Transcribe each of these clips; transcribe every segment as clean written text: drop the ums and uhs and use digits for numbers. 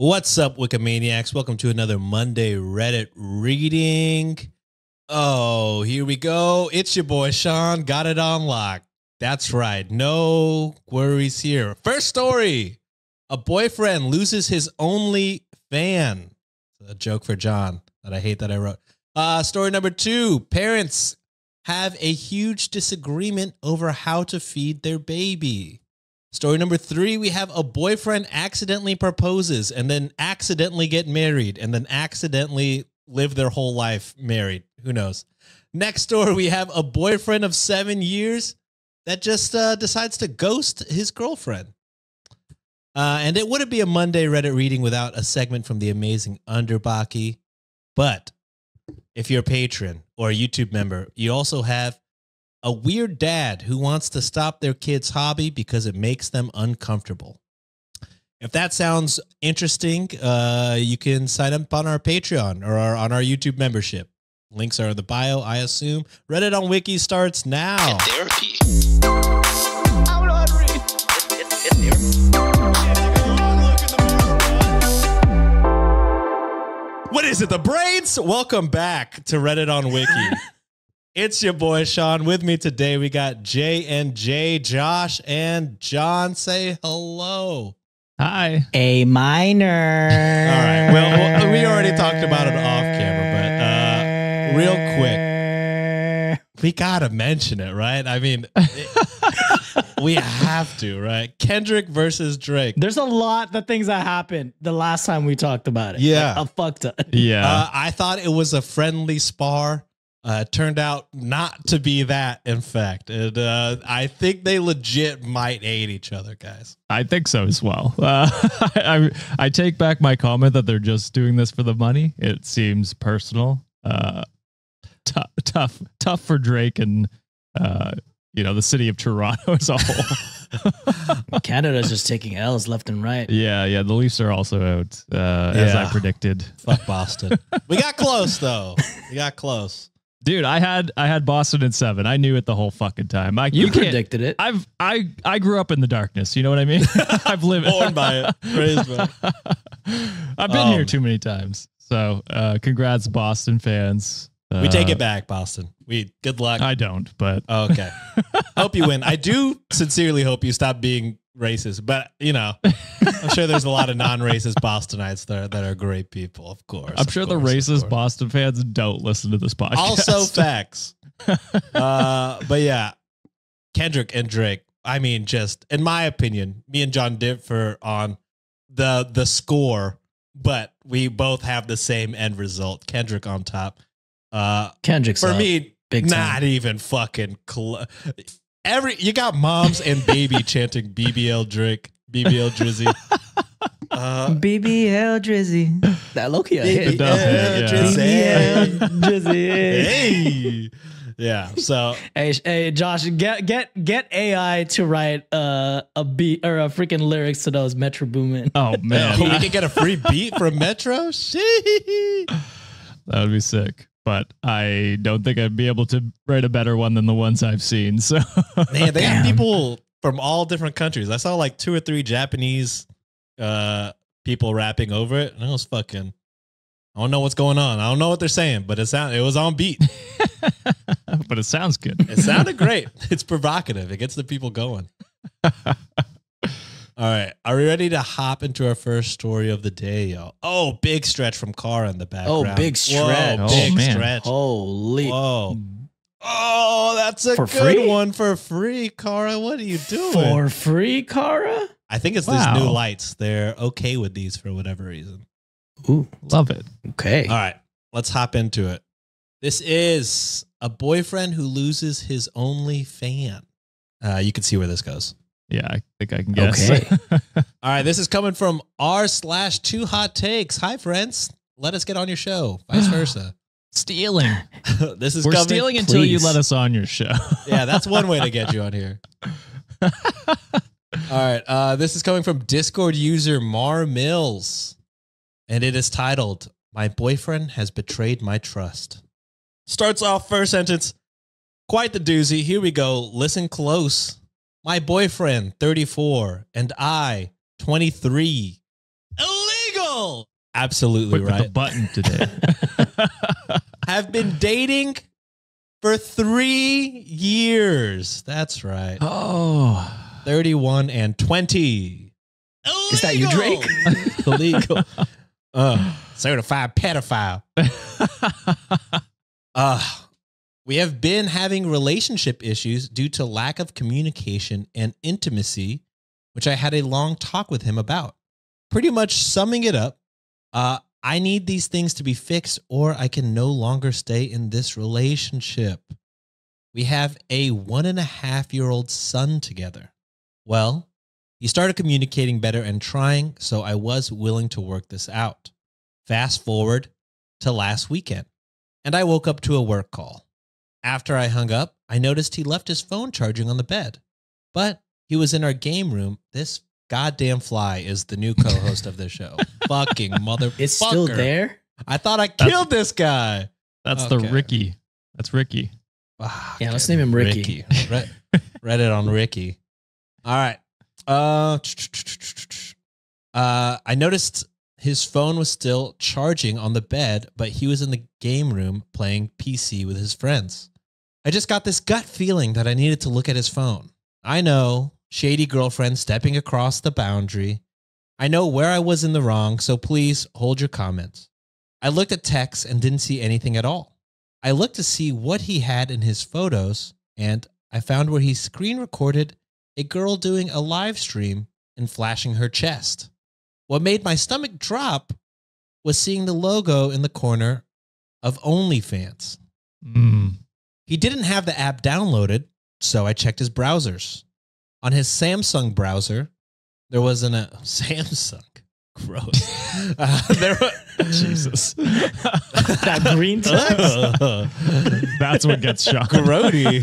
What's up, Wikimaniacs? Welcome to another Monday Reddit reading. Oh, here we go. It's your boy, Sean. Got it on lock. That's right. No worries here. First story. A boyfriend loses his only fan. A joke for John that I hate that I wrote. Story number 2. Parents have a huge disagreement over how to feed their baby. Story number 3, we have a boyfriend accidentally proposes and then accidentally get married and then accidentally live their whole life married. Who knows? Next story, we have a boyfriend of 7 years that just decides to ghost his girlfriend. And it wouldn't be a Monday Reddit reading without a segment from the Amazing Underbakke. But if you're a patron or a YouTube member, you also have a weird dad who wants to stop their kid's hobby because it makes them uncomfortable. If that sounds interesting, you can sign up on our Patreon or on our YouTube membership. Links are in the bio, I assume. Reddit on Wiki starts now. Therapy. What is it, the braids? Welcome back to Reddit on Wiki. It's your boy, Sean. With me today, we got Jay and Jay, Josh and John. Say hello. Hi. A minor. All right. Well, we already talked about it off camera, but real quick, we got to mention it, right? I mean, we have to, right? Kendrick versus Drake. There's a lot of things that happened the last time we talked about it. Yeah. Like, a fuck ton. Yeah. I thought it was a friendly spar. Turned out not to be that, in fact. And I think they legit might hate each other, guys. I think so as well. I take back my comment that they're just doing this for the money. It seems personal. Tough for Drake and the city of Toronto as a whole. Canada's just taking L's left and right. Yeah. The Leafs are also out, as I predicted. Fuck Boston. We got close, though. We got close. Dude, I had Boston in 7. I knew it the whole fucking time. You predicted it. I grew up in the darkness. You know what I mean? I've lived born by it, raised by it. I've been here too many times. So, congrats, Boston fans. We take it back, Boston. Good luck. I don't, but okay. Hope you win. I do sincerely hope you stop being racist, but I'm sure there's a lot of non-racist Bostonites that are great people, of course. I'm sure the racist Boston fans don't listen to this podcast. Also facts. But yeah, Kendrick and Drake, I mean, just in my opinion, me and John differ on the score, but we both have the same end result. Kendrick on top. Kendrick's for up. me, Big not time. even fucking you got moms and baby chanting BBL Drake, BBL Drizzy. BBL Drizzy. That low-key I hit. BBL BBL Drizzy. Hey. Yeah. So Hey, Josh, get AI to write a beat or a freaking lyrics to those Metro Boomin. Oh man, we can get a free beat from Metro. Shit. That would be sick. But I don't think I'd be able to write a better one than the ones I've seen. So man, they have people from all different countries. I saw like 2 or 3 Japanese people rapping over it, and it was fucking. I don't know what's going on. I don't know what they're saying, but it was on beat. But it sounds good. It sounded great. It's provocative. It gets the people going. All right. Are we ready to hop into our first story of the day, y'all? Oh, big stretch from Cara in the background. Oh, big stretch. Whoa, big man. stretch. Holy. Whoa. Oh, that's a For good free? one for free, Cara. What are you doing? For free, Cara? I think it's Wow. these new lights. They're okay with these for whatever reason. Ooh, Love it. okay. All right. Let's hop into it. This is a boyfriend who loses his only fan. You can see where this goes. Yeah, I think I can guess. Okay. All right, this is coming from r/2 hot takes. Hi, friends. Let us get on your show. Vice versa. Stealing. This is We're coming. stealing until you Please. let us on your show. Yeah, that's one way to get you on here. All right, this is coming from Discord user Mar Mills, and it is titled, "My boyfriend has betrayed my trust." Starts off first sentence. Quite the doozy. Here we go. Listen close. My boyfriend, 34, and I, 23. Illegal! illegal. Absolutely Quick with the right. button today. Have been dating for 3 years. That's right. Oh. 31 and 20. Is that you, Drake? Illegal. Certified pedophile. We have been having relationship issues due to lack of communication and intimacy, which I had a long talk with him about. Pretty much summing it up, I need these things to be fixed or I can no longer stay in this relationship. We have a 1.5-year-old son together. Well, he started communicating better and trying, so I was willing to work this out. Fast forward to last weekend, and I woke up to a work call. After I hung up, I noticed he left his phone charging on the bed, but he was in our game room. This goddamn fly is the new co-host of this show. Fucking motherfucker. It's still there? I thought I killed this guy. That's the Ricky. That's Ricky. Yeah, let's name him Ricky. Reddit on Ricky. All right. I noticed his phone was still charging on the bed, but he was in the game room playing PC with his friends. I just got this gut feeling that I needed to look at his phone. I know, shady girlfriend stepping across the boundary. I know where I was in the wrong, so please hold your comments. I looked at texts and didn't see anything at all. I looked to see what he had in his photos, and I found where he screen recorded a girl doing a live stream and flashing her chest. What made my stomach drop was seeing the logo in the corner of OnlyFans. He didn't have the app downloaded, so I checked his browsers. On his Samsung browser, there wasn't a Samsung. Gross. Jesus. That green text? That's what gets shocked. Grody.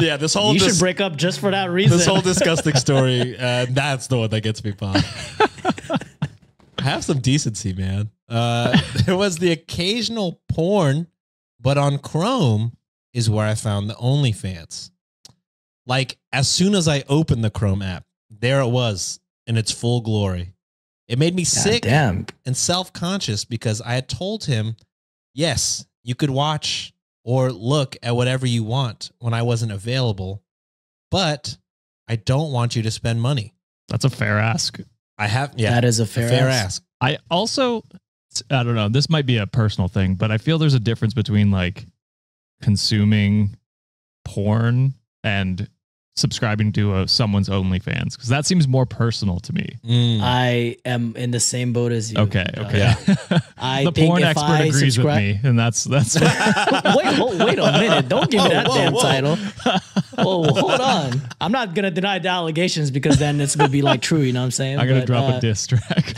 Yeah, this whole You should break up just for that reason. This whole disgusting story, that's the one that gets me pumped. Have some decency, man. There was the occasional porn, but on Chrome is where I found the OnlyFans. Like, as soon as I opened the Chrome app, there it was in its full glory. It made me sick and self-conscious because I had told him, yes, you could watch or look at whatever you want when I wasn't available, but I don't want you to spend money. That's a fair ask. That is a fair ask. I also, I don't know, this might be a personal thing, but I feel there's a difference between like consuming porn and subscribing to someone's OnlyFans, because that seems more personal to me. I am in the same boat as you. Okay. Yeah. I the porn expert agrees with me, and that's. wait a minute! Don't give me that damn title. Whoa, hold on! I'm not gonna deny the allegations because then it's gonna be like true. You know what I'm saying? I'm gonna drop a diss track.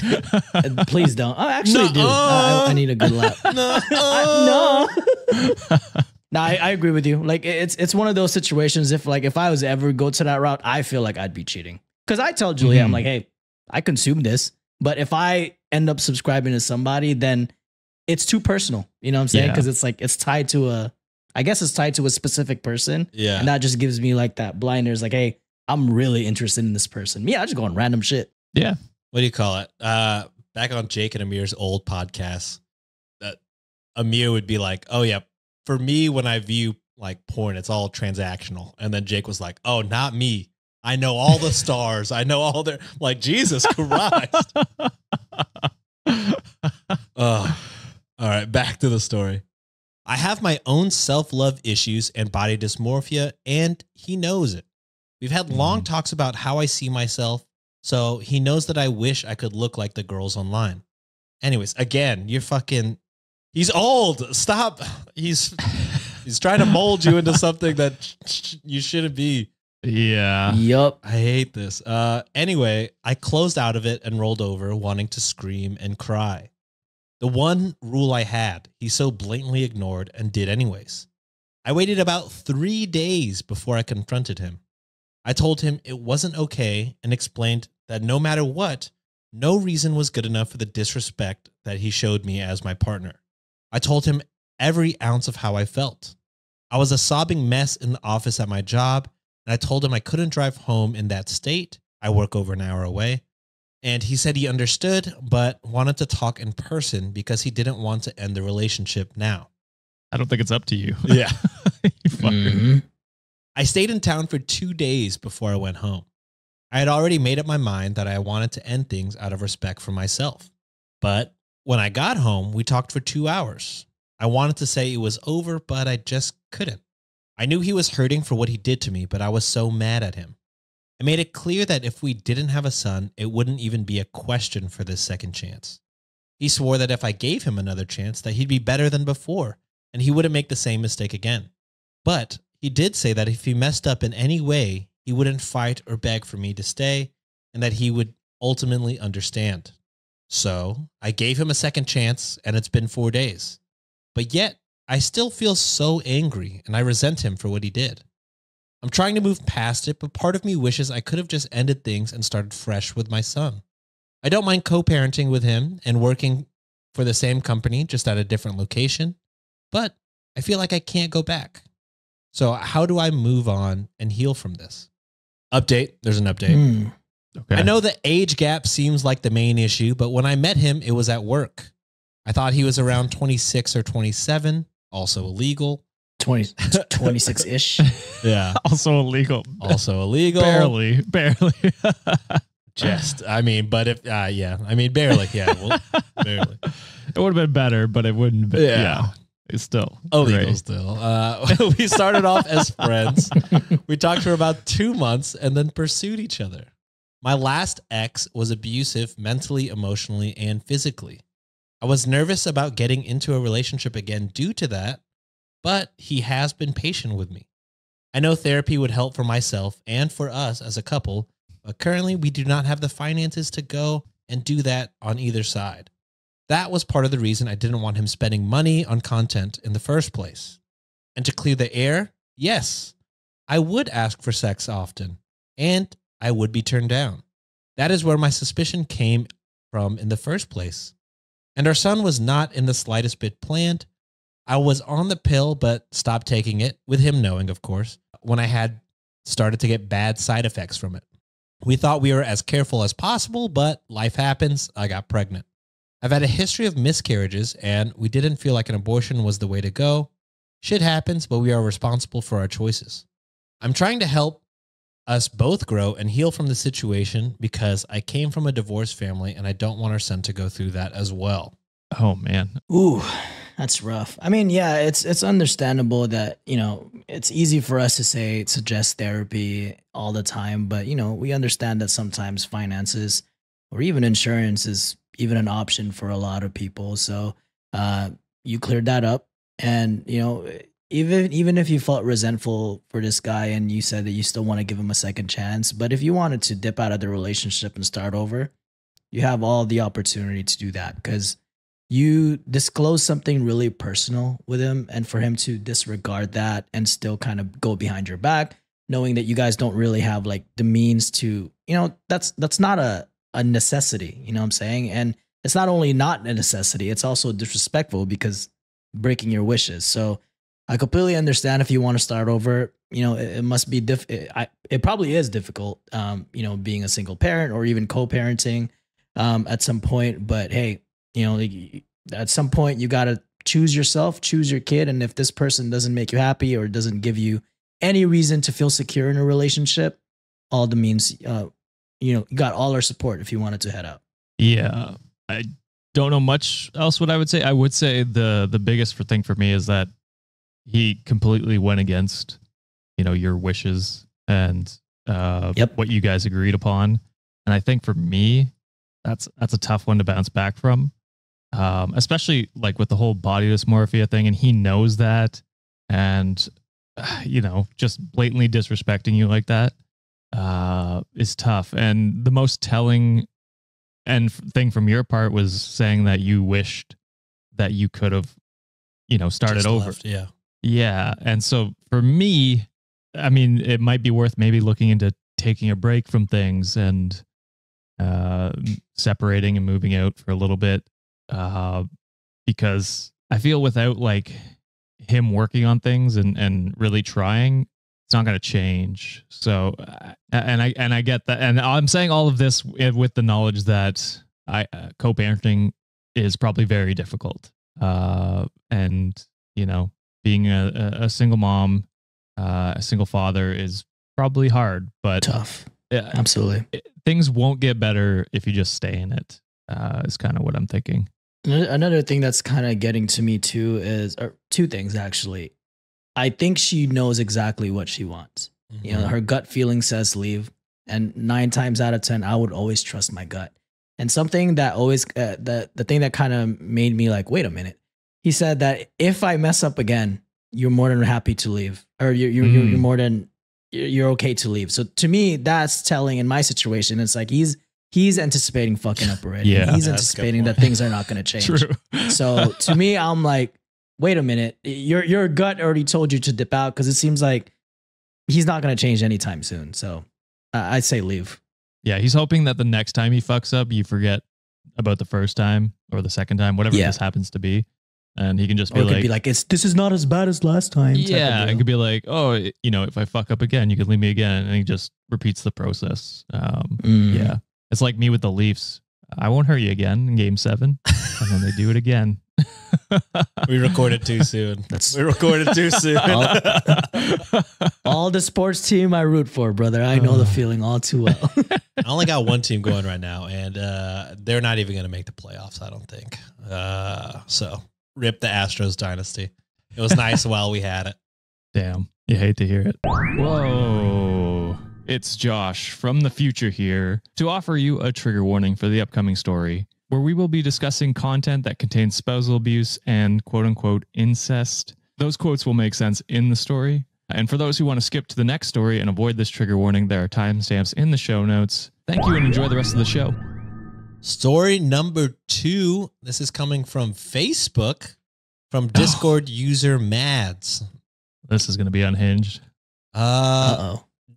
Please don't. I actually do. I need a good laugh. No. No, I agree with you. Like it's one of those situations. If I was to ever go to that route, I feel like I'd be cheating. Because I tell Julia, I'm like, hey, I consume this, but if I end up subscribing to somebody, then it's too personal. You know what I'm saying? Because it's like it's tied to a specific person. Yeah, and that just gives me like that blinders. Like, hey, I'm really interested in this person. I just go on random shit. Yeah. What do you call it? Back on Jake and Amir's old podcast, that Amir would be like, oh yeah. For me, when I view like porn, it's all transactional. And then Jake was like, oh, not me. I know all the stars. I know all their, like, Jesus Christ. All right, back to the story. I have my own self-love issues and body dysmorphia, and he knows it. We've had long talks about how I see myself, so he knows that I wish I could look like the girls online. Anyways, again, you're fucking... He's old. Stop. He's trying to mold you into something that you shouldn't be. Yeah. Yup. I hate this. Anyway, I closed out of it and rolled over, wanting to scream and cry. The one rule I had, he so blatantly ignored and did anyways. I waited about 3 days before I confronted him. I told him it wasn't okay and explained that no matter what, no reason was good enough for the disrespect that he showed me as my partner. I told him every ounce of how I felt. I was a sobbing mess in the office at my job, and I told him I couldn't drive home in that state. I work over an hour away. And he said he understood, but wanted to talk in person because he didn't want to end the relationship now. I don't think it's up to you. Yeah. You fucker. I stayed in town for 2 days before I went home. I had already made up my mind that I wanted to end things out of respect for myself. But when I got home, we talked for 2 hours. I wanted to say it was over, but I just couldn't. I knew he was hurting for what he did to me, but I was so mad at him. I made it clear that if we didn't have a son, it wouldn't even be a question for this second chance. He swore that if I gave him another chance, that he'd be better than before, and he wouldn't make the same mistake again. But he did say that if he messed up in any way, he wouldn't fight or beg for me to stay, and that he would ultimately understand. So I gave him a second chance, and it's been 4 days. But yet, I still feel so angry, and I resent him for what he did. I'm trying to move past it, but part of me wishes I could have just ended things and started fresh with my son. I don't mind co-parenting with him and working for the same company, just at a different location, but I feel like I can't go back. So how do I move on and heal from this? Update. There's an update. Okay. I know the age gap seems like the main issue, but when I met him, it was at work. I thought he was around 26 or 27, also illegal. 26-ish. Yeah. Also illegal. Also illegal. Barely. Just, I mean, but if, yeah, I mean, barely. Yeah. Well, barely. It would have been better, but it wouldn't be. Yeah. It's still illegal great. still. We started off as friends. We talked for about 2 months and then pursued each other. My last ex was abusive mentally, emotionally, and physically. I was nervous about getting into a relationship again due to that, but he has been patient with me. I know therapy would help for myself and for us as a couple, but currently we do not have the finances to go and do that on either side. That was part of the reason I didn't want him spending money on content in the first place. And to clear the air, yes, I would ask for sex often, and I would be turned down. That is where my suspicion came from in the first place. And our son was not in the slightest bit planned. I was on the pill, but stopped taking it, with him knowing, of course, when I had started to get bad side effects from it. We thought we were as careful as possible, but life happens. I got pregnant. I've had a history of miscarriages, and we didn't feel like an abortion was the way to go. Shit happens, but we are responsible for our choices. I'm trying to help us both grow and heal from the situation because I came from a divorced family, and I don't want our son to go through that as well. Oh, man. Ooh, that's rough. I mean, yeah, it's understandable that, you know, it's easy for us to suggest therapy all the time, but, you know, we understand that sometimes finances or even insurance is even an option for a lot of people. So you cleared that up. And, you know, even if you felt resentful for this guy and you said that you still want to give him a second chance, but if you wanted to dip out of the relationship and start over, you have all the opportunity to do that because you disclose something really personal with him, and for him to disregard that and still kind of go behind your back, knowing that you guys don't really have like the means to, you know, that's not a necessity, you know what I'm saying? And it's not only not a necessity, it's also disrespectful because breaking your wishes. So I completely understand if you want to start over, you know, it must be, it probably is difficult, you know, being a single parent or even co-parenting at some point, but hey, you know, at some point you got to choose yourself, choose your kid. And if this person doesn't make you happy or doesn't give you any reason to feel secure in a relationship, all the means, you know, you got all our support if you wanted to head out. Yeah. I don't know much else what I would say. I would say the biggest thing for me is that he completely went against, you know, your wishes and what you guys agreed upon. And I think for me, that's a tough one to bounce back from. Especially like with the whole body dysmorphia thing, and he knows that, and you know, just blatantly disrespecting you like that is tough. And the most telling thing from your part was saying that you wished that you could have, you know, started Just over. left, yeah. Yeah. And so for me, I mean, it might be worth maybe looking into taking a break from things and separating and moving out for a little bit. Because I feel without like him working on things and really trying, It's not going to change. So, and I get that. And I'm saying all of this with the knowledge that co-parenting is probably very difficult. And, you know, being a single mom, a single father is probably hard, but tough. Absolutely. Things won't get better if you just stay in it, is kind of what I'm thinking. Another thing that's kind of getting to me too is, or two things actually. I think she knows exactly what she wants. Mm-hmm. You know, her gut feeling says leave. And 9 times out of 10, I would always trust my gut. And something that always, the thing that kind of made me like, wait a minute. He said that if I mess up again, you're more than happy to leave, or you're more than, you're okay to leave. So to me, that's telling in my situation. It's like he's anticipating fucking up already. Yeah, he's anticipating that things are not going to change. True. So to me, I'm like, wait a minute, your gut already told you to dip out, because it seems like he's not going to change anytime soon. So I'd say leave. Yeah, he's hoping that the next time he fucks up, you forget about the first time or the second time, whatever this happens to be. And he can just be like, this is not as bad as last time. Yeah, it could be like, oh, you know, if I fuck up again, you can leave me again. And he just repeats the process. Yeah. It's like me with the Leafs. I won't hurt you again in game 7. And then they do it again. We recorded too soon. We recorded too soon. All the sports team I root for, brother. I know the feeling all too well. I only got one team going right now, and they're not even going to make the playoffs, I don't think. So rip the Astros dynasty. It was nice while we had it. Damn. You hate to hear it. Whoa. It's Josh from the future here to offer you a trigger warning for the upcoming story, where we will be discussing content that contains spousal abuse and quote-unquote incest. Those quotes will make sense in the story. And for those who want to skip to the next story and avoid this trigger warning, there are timestamps in the show notes. Thank you and enjoy the rest of the show. Story number 2. This is coming from Facebook, from Discord user Mads. This is going to be unhinged.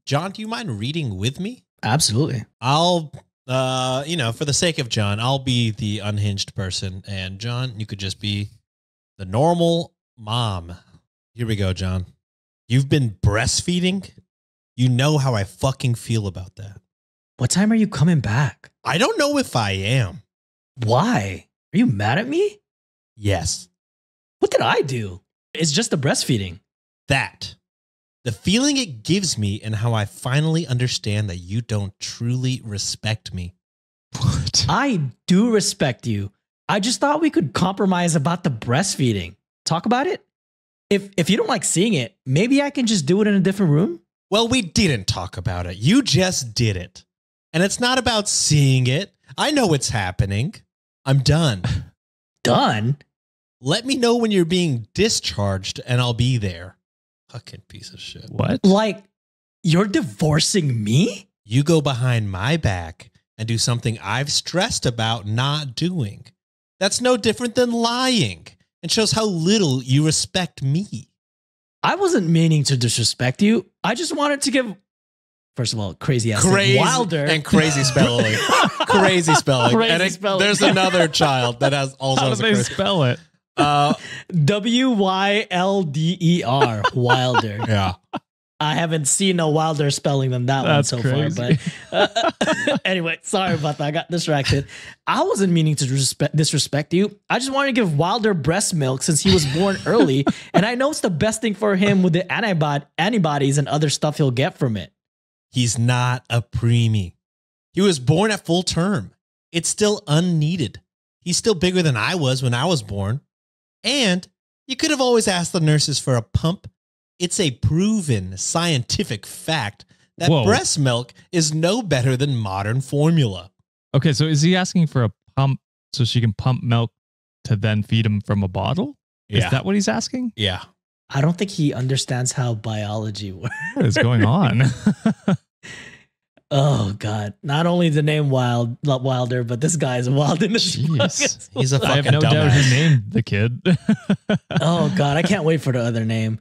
John, do you mind reading with me? Absolutely. I'll... for the sake of John, I'll be the unhinged person, and John, you could just be the normal mom. Here we go, John. You've been breastfeeding? You know how I fucking feel about that. What time are you coming back? I don't know if I am. Why? Are you mad at me? Yes. What did I do? It's just the breastfeeding. That. The feeling it gives me, and how I finally understand that you don't truly respect me. What? I do respect you. I just thought we could compromise about the breastfeeding. Talk about it. If you don't like seeing it, maybe I can just do it in a different room. Well, we didn't talk about it. You just did it. And it's not about seeing it. I know it's happening. I'm done. Done? Let me know when you're being discharged, and I'll be there. Fucking piece of shit. What? Like, you're divorcing me? You go behind my back and do something I've stressed about not doing. That's no different than lying, and shows how little you respect me. I wasn't meaning to disrespect you. I just wanted to give, first of all, crazy ass Wilder. And crazy spelling. Crazy spelling. Crazy and spelling. There's another child that has also How has do a they crazy spell it? Wilder. Wilder. Yeah. I haven't seen a Wilder spelling than that That's one so crazy. far. But anyway, sorry about that. I got distracted. I wasn't meaning to disrespect you. I just wanted to give Wilder breast milk since he was born early. And I know it's the best thing for him with the antibodies and other stuff he'll get from it. He's not a preemie. He was born at full term. It's still unneeded. He's still bigger than I was when I was born. And you could have always asked the nurses for a pump. It's a proven scientific fact that breast milk is no better than modern formula. Okay, so is he asking for a pump so she can pump milk to then feed him from a bottle? Yeah. Is that what he's asking? Yeah. I don't think he understands how biology works. What is going on? Oh God! Not only the name Wilder, but this guy is wild in the Jeez. He's a fucking I have no doubt dumbass. he named the kid. Oh God, I can't wait for the other name.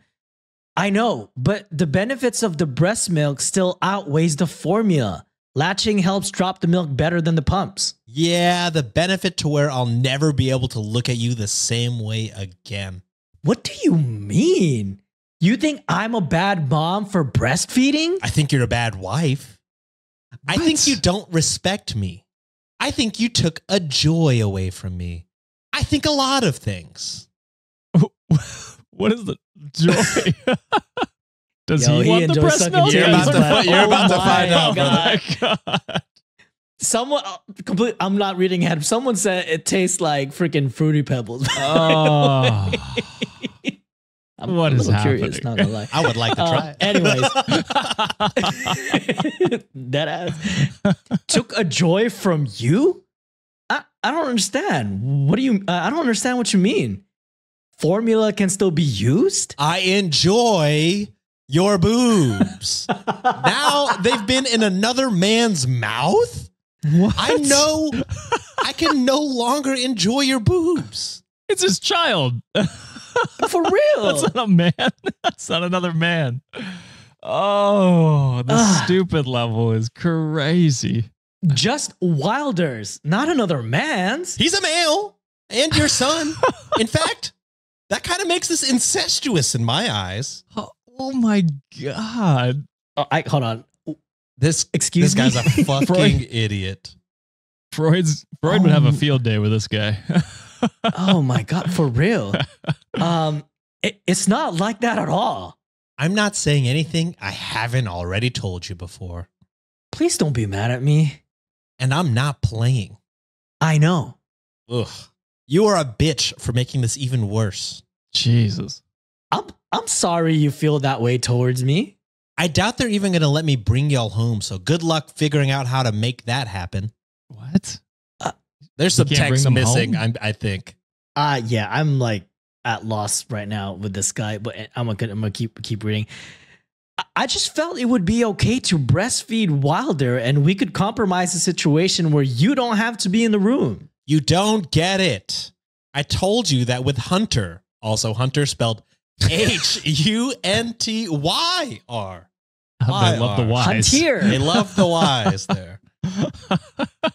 I know, but the benefits of the breast milk still outweighs the formula. Latching helps drop the milk better than the pumps. Yeah, the benefit to where I'll never be able to look at you the same way again. What do you mean? You think I'm a bad mom for breastfeeding? I think you're a bad wife. I think you don't respect me. I think you took a joy away from me. I think a lot of things. What is the joy? Does Yo, he want the enjoys breast sucking milk? You're titties, about to but- find out, God. brother. Oh my God. Someone I'm not reading ahead. Someone said it tastes like freaking Fruity Pebbles. Oh. I'm What a is little curious, happening? not gonna lie. I would like to try it. Anyways, that ass took a joy from you. I don't understand. What do you? I don't understand what you mean. Formula can still be used. I enjoy your boobs. Now they've been in another man's mouth. What? I know I can no longer enjoy your boobs. It's his child. For real. That's not a man. That's not another man. Oh, the stupid level is crazy. Just Wilder's, not another man's. He's a male and your son. In fact, that kind of makes this incestuous in my eyes. Oh my God. Hold on. This Excuse guy's me? a fucking idiot. Freud would have a field day with this guy. Oh my God, for real. It's not like that at all. I'm not saying anything I haven't already told you before. Please don't be mad at me. And I'm not playing. I know. Ugh. You are a bitch for making this even worse. Jesus. I'm sorry you feel that way towards me. I doubt they're even going to let me bring y'all home, so good luck figuring out how to make that happen. What? There's some You can't text bring them missing, home? I think. Yeah, I'm like at loss right now with this guy, but I'm gonna keep reading. I just felt it would be okay to breastfeed Wilder, and we could compromise the situation where you don't have to be in the room. You don't get it. I told you that with Hunter, also Hunter spelled Huntyr. They love the Y's. Huntier. They love the Y's there.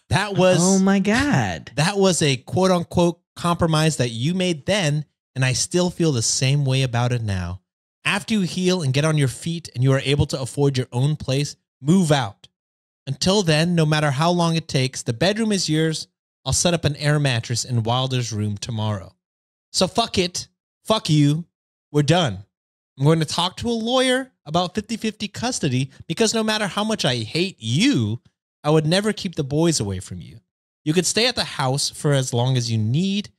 That was Oh my God. that was a quote unquote compromise that you made then, and I still feel the same way about it now. After you heal and get on your feet and you are able to afford your own place, move out. Until then, no matter how long it takes, the bedroom is yours. I'll set up an air mattress in Wilder's room tomorrow. So fuck it. Fuck you. We're done. I'm going to talk to a lawyer about 50-50 custody because no matter how much I hate you, I would never keep the boys away from you. You could stay at the house for as long as you need.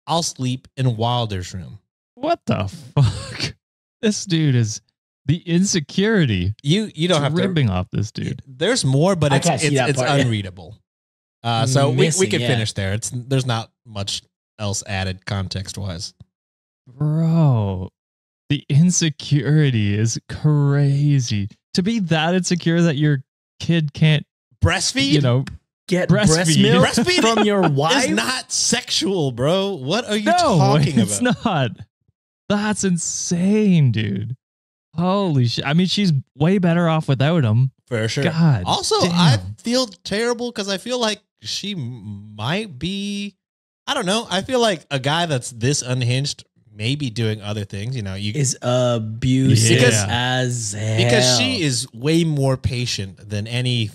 I'll sleep in Wilder's room. What the fuck? This dude is the insecurity. You don't have to ripping off this dude. There's more, but I it's can't see that part. unreadable. So we Missing, could yeah. finish there. There's not much else added context wise. Bro, the insecurity is crazy. To be that insecure that your kid can't, Breastfeed? Get breast Breastfeed. milk Breastfeed from your wife. It's not sexual, bro. What are you no, talking it's about? not. That's insane, dude. Holy shit. I mean, she's way better off without him. For sure. God. Also, damn. I feel terrible because I feel like she might be, I don't know. I feel like a guy that's this unhinged may be doing other things. You know, is abusive Because- as hell. because she is way more patient than any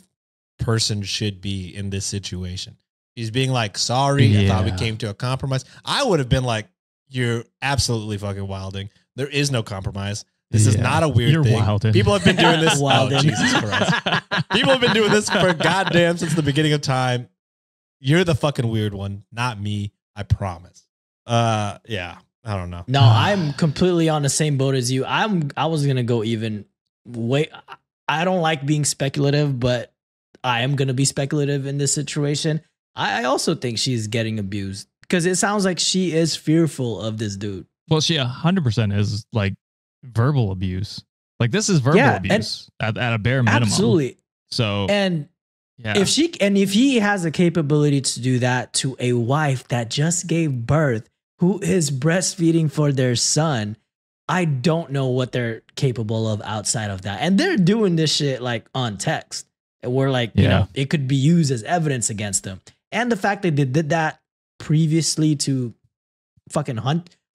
person should be in this situation. She's being like, sorry, I thought we Yeah. came to a compromise. I would have been like, you're absolutely fucking wilding. There is no compromise. This is Yeah. not a weird You're thing. wilding. People have been doing this. Oh, Wilding. Jesus Christ. People have been doing this for goddamn since the beginning of time. You're the fucking weird one, not me. I promise. Yeah. I don't know. No, I'm completely on the same boat as you. I was gonna go even way. I don't like being speculative, but I am gonna be speculative in this situation. I also think she's getting abused because it sounds like she is fearful of this dude. Well, she 100% is like verbal abuse. Like this is verbal Yeah, and- abuse at a bare minimum. Absolutely. So And yeah. if he has the capability to do that to a wife that just gave birth, who is breastfeeding for their son, I don't know what they're capable of outside of that. And they're doing this shit like on text. And we're like, you Yeah. know, it could be used as evidence against them. And the fact that they did that previously to fucking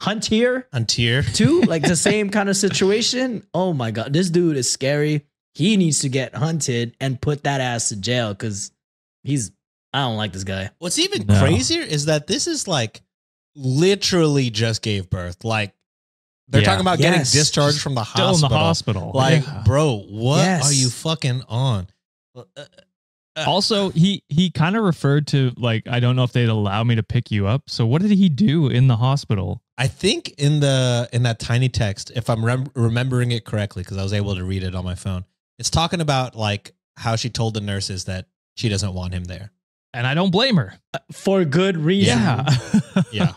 Huntier too, like the same kind of situation. Oh my God, this dude is scary. He needs to get hunted and put that ass to jail because I don't like this guy. What's even crazier is that this is like literally just gave birth. Like they're talking about getting discharged from the hospital. Still in the hospital. Like, bro, what are you fucking on? Also, he kind of referred to like, I don't know if they'd allow me to pick you up. So what did he do in the hospital? I think in that tiny text, if I'm remembering it correctly, because I was able to read it on my phone, it's talking about like how she told the nurses that she doesn't want him there. And I don't blame her. For good reason. Yeah.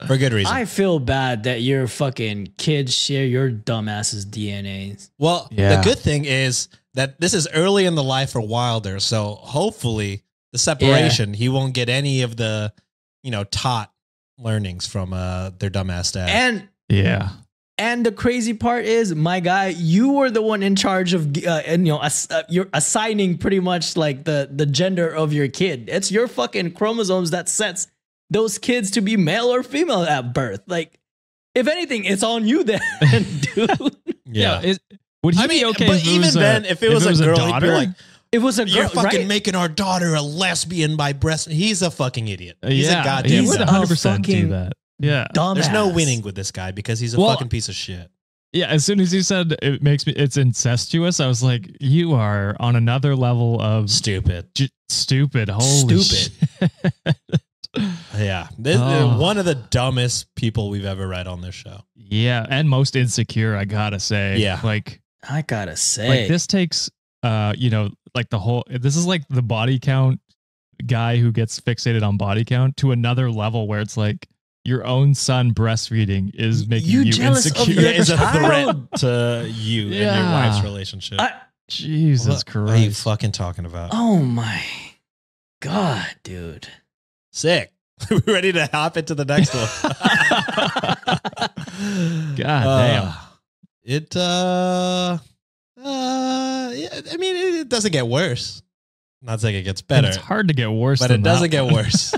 For good reason. I feel bad that your fucking kids share your dumbass's DNAs. Well, the good thing is that this is early in the life for Wilder. So hopefully the separation, he won't get any of the, taught learnings from their dumbass dad. And the crazy part is, my guy, you were the one in charge of, you're assigning pretty much like the gender of your kid. It's your fucking chromosomes that sets those kids to be male or female at birth. Like, if anything, it's on you then, dude. Would he be okay? But even then, if it was a girl, he'd be like, it was a girl, you're fucking making our daughter a lesbian by breast. He's a fucking idiot. He's a goddamn. He would 100% do that. Yeah. Dumbass. There's no winning with this guy because he's a fucking piece of shit. Yeah. As soon as you said it's incestuous, I was like, you are on another level of stupid. Stupid. Holy shit. Yeah. One of the dumbest people we've ever read on this show. Yeah. And most insecure, I gotta say. Yeah. Like, I gotta say, like this takes, like this is like the body count guy who gets fixated on body count to another level where it's like, your own son breastfeeding is making you insecure. Is a threat to you and your wife's relationship. Jesus Christ. What are you fucking talking about? Oh my God, dude. Sick. We're ready to hop into the next one. God damn. It doesn't get worse. I'm not saying it gets better. It's hard to get worse, but it doesn't get worse.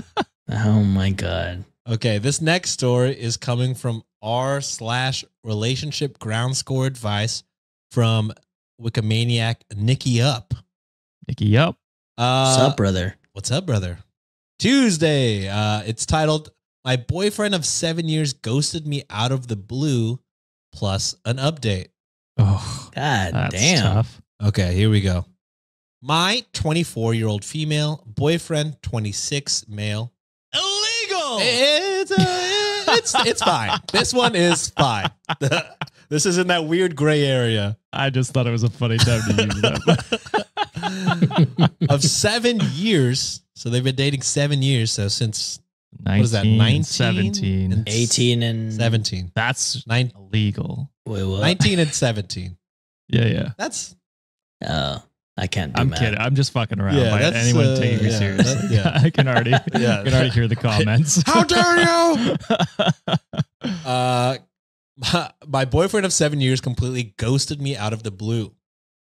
Oh my God. Okay, this next story is coming from r/relationship ground score advice from Wikimaniac Nicky Up. Nicky Up. What's up, brother? What's up, brother? Tuesday. It's titled, "My boyfriend of 7 years ghosted me out of the blue," plus an update. Oh, God damn. Tough. Okay, here we go. My 24-year-old female, boyfriend 26 male. Illegal. It's fine. This one is fine. This is in that weird gray area. I just thought it was a funny time to use that. Of 7 years. So they've been dating 7 years. So since 19, what is that? 19, 17, 18 and 17. That's illegal. Wait, what? 19 and 17. Yeah. That's. I can't do I'm math. kidding. I'm just fucking around. Yeah, by anyone taking me seriously. I can already hear the comments. How dare you? My boyfriend of 7 years completely ghosted me out of the blue.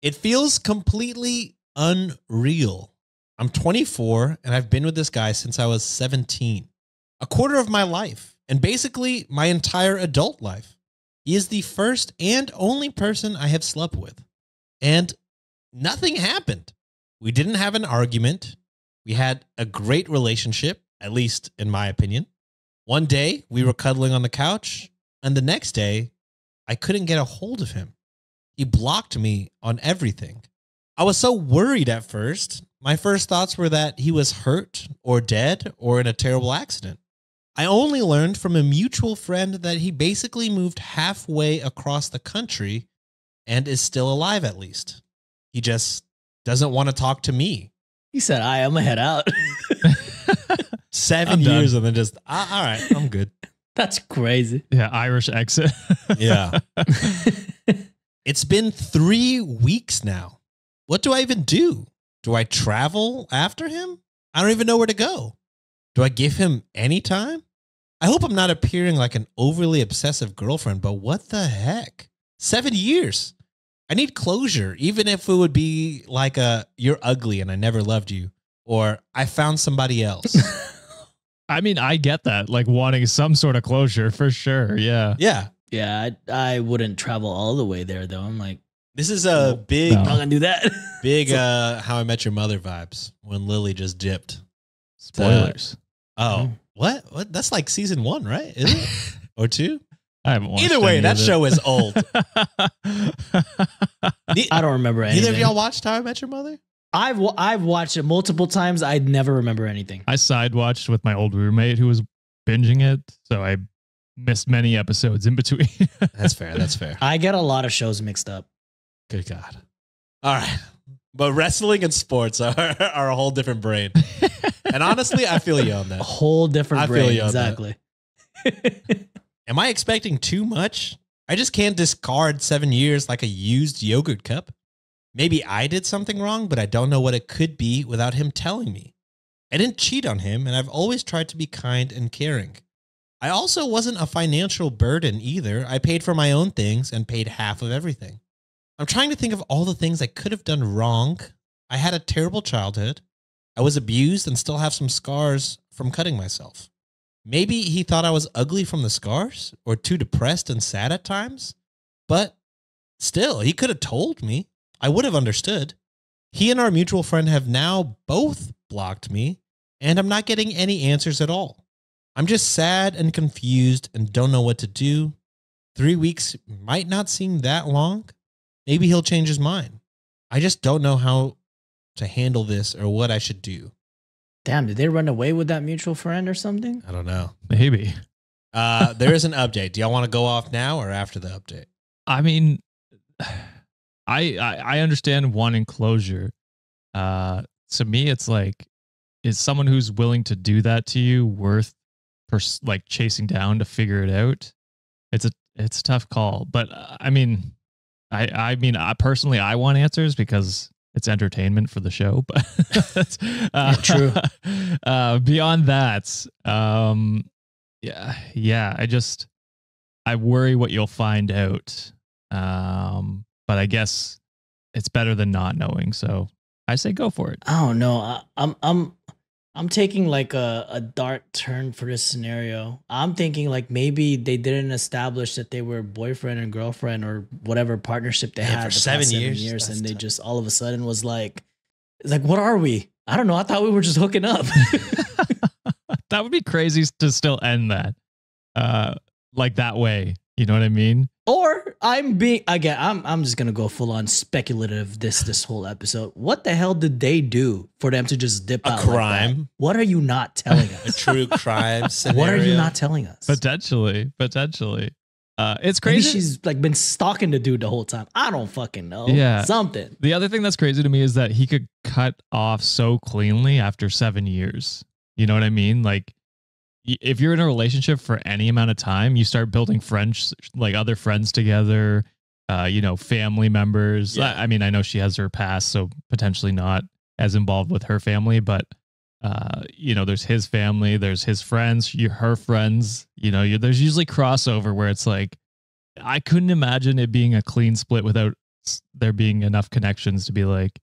It feels completely unreal. I'm 24 and I've been with this guy since I was 17. A quarter of my life and basically my entire adult life. He is the first and only person I have slept with. And nothing happened. We didn't have an argument. We had a great relationship, at least in my opinion. One day we were cuddling on the couch, and the next day I couldn't get a hold of him. He blocked me on everything. I was so worried at first. My first thoughts were that he was hurt or dead or in a terrible accident. I only learned from a mutual friend that he basically moved halfway across the country and is still alive at least. He just doesn't want to talk to me. He said, I'm going to head out. 7 years and then just, all right, I'm good. That's crazy. Yeah, Irish exit. Yeah. It's been 3 weeks now. What do I even do? Do I travel after him? I don't even know where to go. Do I give him any time? I hope I'm not appearing like an overly obsessive girlfriend, but what the heck? 7 years. I need closure, even if it would be like you're ugly and I never loved you, or I found somebody else. I mean, I get that, like wanting some sort of closure for sure. Yeah. Yeah. Yeah, I wouldn't travel all the way there though. I'm like, This is a big, I'm not gonna do that. big How I Met Your Mother vibes when Lily just dipped. Spoilers. What? That's like season 1, right? Is it? Or 2? I haven't watched Either way, any that of it. show is old. I don't remember anything. Either of y'all watched How I Met Your Mother? I've watched it multiple times. I never remember anything. I side watched with my old roommate who was binging it, so I missed many episodes in between. That's fair. That's fair. I get a lot of shows mixed up. Good God. All right. But wrestling and sports are a whole different brain. And honestly, I feel you on A that. whole different I feel brain. you on that. Exactly. Am I expecting too much? I just can't discard 7 years like a used yogurt cup. Maybe I did something wrong, but I don't know what it could be without him telling me. I didn't cheat on him, and I've always tried to be kind and caring. I also wasn't a financial burden either. I paid for my own things and paid half of everything. I'm trying to think of all the things I could have done wrong. I had a terrible childhood. I was abused and still have some scars from cutting myself. Maybe he thought I was ugly from the scars or too depressed and sad at times. But still, he could have told me. I would have understood. He and our mutual friend have now both blocked me, and I'm not getting any answers at all. I'm just sad and confused and don't know what to do. 3 weeks might not seem that long. Maybe he'll change his mind. I just don't know how to handle this or what I should do. Damn, did they run away with that mutual friend or something? I don't know. Maybe. There is an update. Do y'all want to go off now or after the update? I mean, I understand wanting closure. To me, it's like, is someone who's willing to do that to you worth like chasing down to figure it out? It's a tough call, but I mean, I personally, I want answers because it's entertainment for the show, but True. Beyond that, I worry what you'll find out. But I guess it's better than not knowing. So I say go for it. I don't know. I'm taking like a dark turn for this scenario. I'm thinking like maybe they didn't establish that they were boyfriend and girlfriend or whatever partnership they had for the 7 past 7 years. years, That's and they tough. just all of a sudden was like, what are we? I don't know. I thought we were just hooking up. That would be crazy to still end that like that way. You know what I mean? Or I'm just gonna go full on speculative this whole episode. What the hell did they do for them to just dip out? A like crime? that? What are you not telling A us? true crime scenario. What are you not telling us? Potentially. It's Maybe crazy. she's like been stalking the dude the whole time. I don't fucking know. Yeah. Something. The other thing that's crazy to me is that he could cut off so cleanly after 7 years. You know what I mean? Like, if you're in a relationship for any amount of time, you start building friends, like other friends together, family members. Yeah. I mean, I know she has her past, so potentially not as involved with her family, but there's his family, there's his friends, her friends, there's usually crossover where it's like, I couldn't imagine it being a clean split without there being enough connections to be like,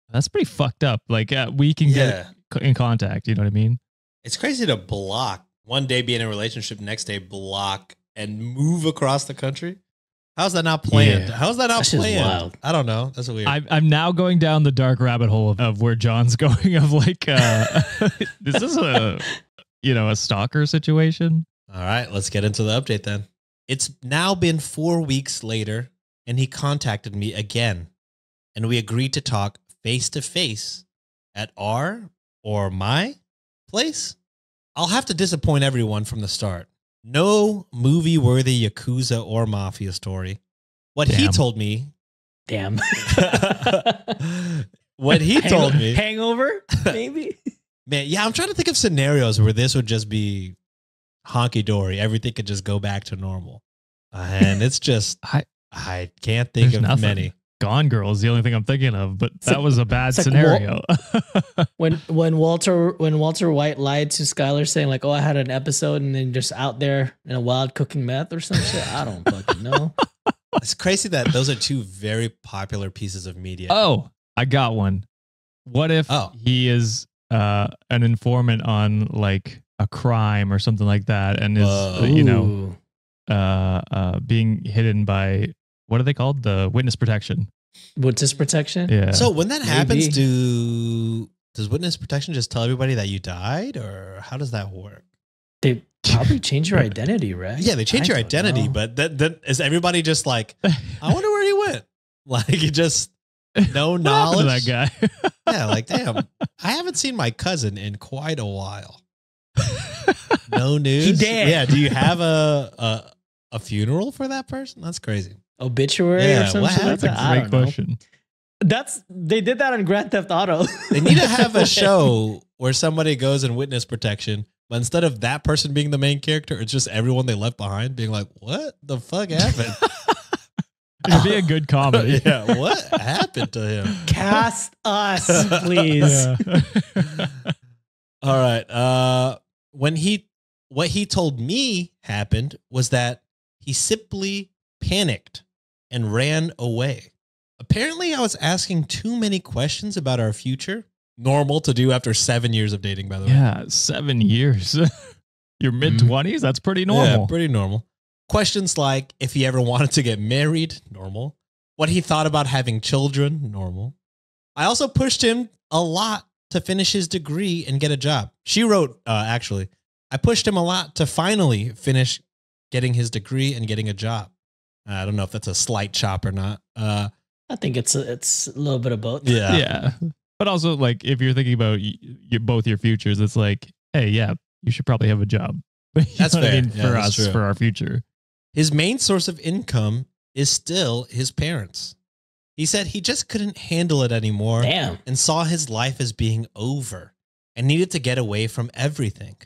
that's pretty fucked up. Like we can get in contact. You know what I mean? It's crazy to block. One day be in a relationship, next day block and move across the country. How's that not planned? Yeah. How's that not That's just planned? wild. I don't know. That's weird. I'm now going down the dark rabbit hole of where John's going of like, is this a stalker situation? All right, let's get into the update then. It's now been 4 weeks later, and he contacted me again, and we agreed to talk face to face at our or my place. I'll have to disappoint everyone from the start. No movie-worthy Yakuza or Mafia story. What he Damn. told me... Damn. What he told me... Hangover, maybe? Man, yeah, I'm trying to think of scenarios where this would just be honky-dory. Everything could just go back to normal. And it's just... I can't think There's of nothing. many. Gone Girl is the only thing I'm thinking of, but that was a bad it's like scenario. When Walter White lied to Skylar saying like, "Oh, I had an episode," and then just out there in a wild cooking meth or some shit. I don't fucking know. It's crazy that those are two very popular pieces of media. Oh, I got one. What if he is an informant on like a crime or something like that, and is being hidden by, what are they called? The witness protection. Witness protection? Yeah. So when that happens, does witness protection just tell everybody that you died, or how does that work? They probably change your identity, right? Yeah, they change your identity, but then is everybody just like, I wonder where he went? Like, you just no knowledge. What happened to that guy? Yeah, like, damn, I haven't seen my cousin in quite a while. No news. He dead. Yeah. Do you have a funeral for that person? That's crazy. Obituary or something? That's a great question. They did that on Grand Theft Auto. They need to have a show where somebody goes in witness protection, but instead of that person being the main character, it's just everyone they left behind being like, what the fuck happened? It'd be a good comedy. Yeah, what happened to him? Cast us, please. Yeah. All right. What he told me happened was that he simply panicked and ran away. Apparently, I was asking too many questions about our future. Normal to do after 7 years of dating, by the way. Yeah, 7 years. Your mid-20s? That's pretty normal. Yeah, pretty normal. Questions like if he ever wanted to get married, normal. What he thought about having children, normal. I also pushed him a lot to finish his degree and get a job. She wrote, actually, I pushed him a lot to finally finish getting his degree and getting a job. I don't know if that's a slight chop or not. I think it's a little bit of both. Yeah. Yeah. But also, like, if you're thinking about both your futures, it's like, hey, yeah, you should probably have a job. That's fair. I mean, Yeah, for that's us, true. for our future. His main source of income is still his parents. He said he just couldn't handle it anymore. Damn. And saw his life as being over and needed to get away from everything.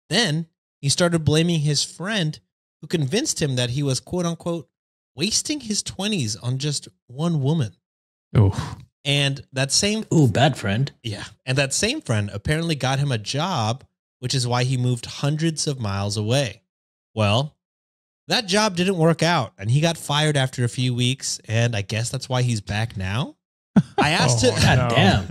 Then he started blaming his friend who convinced him that he was, quote unquote, wasting his 20s on just one woman. Oh. And that same bad friend. Yeah. And that same friend apparently got him a job, which is why he moved hundreds of miles away. Well, that job didn't work out and he got fired after a few weeks. And I guess that's why he's back now. I asked him. God damn.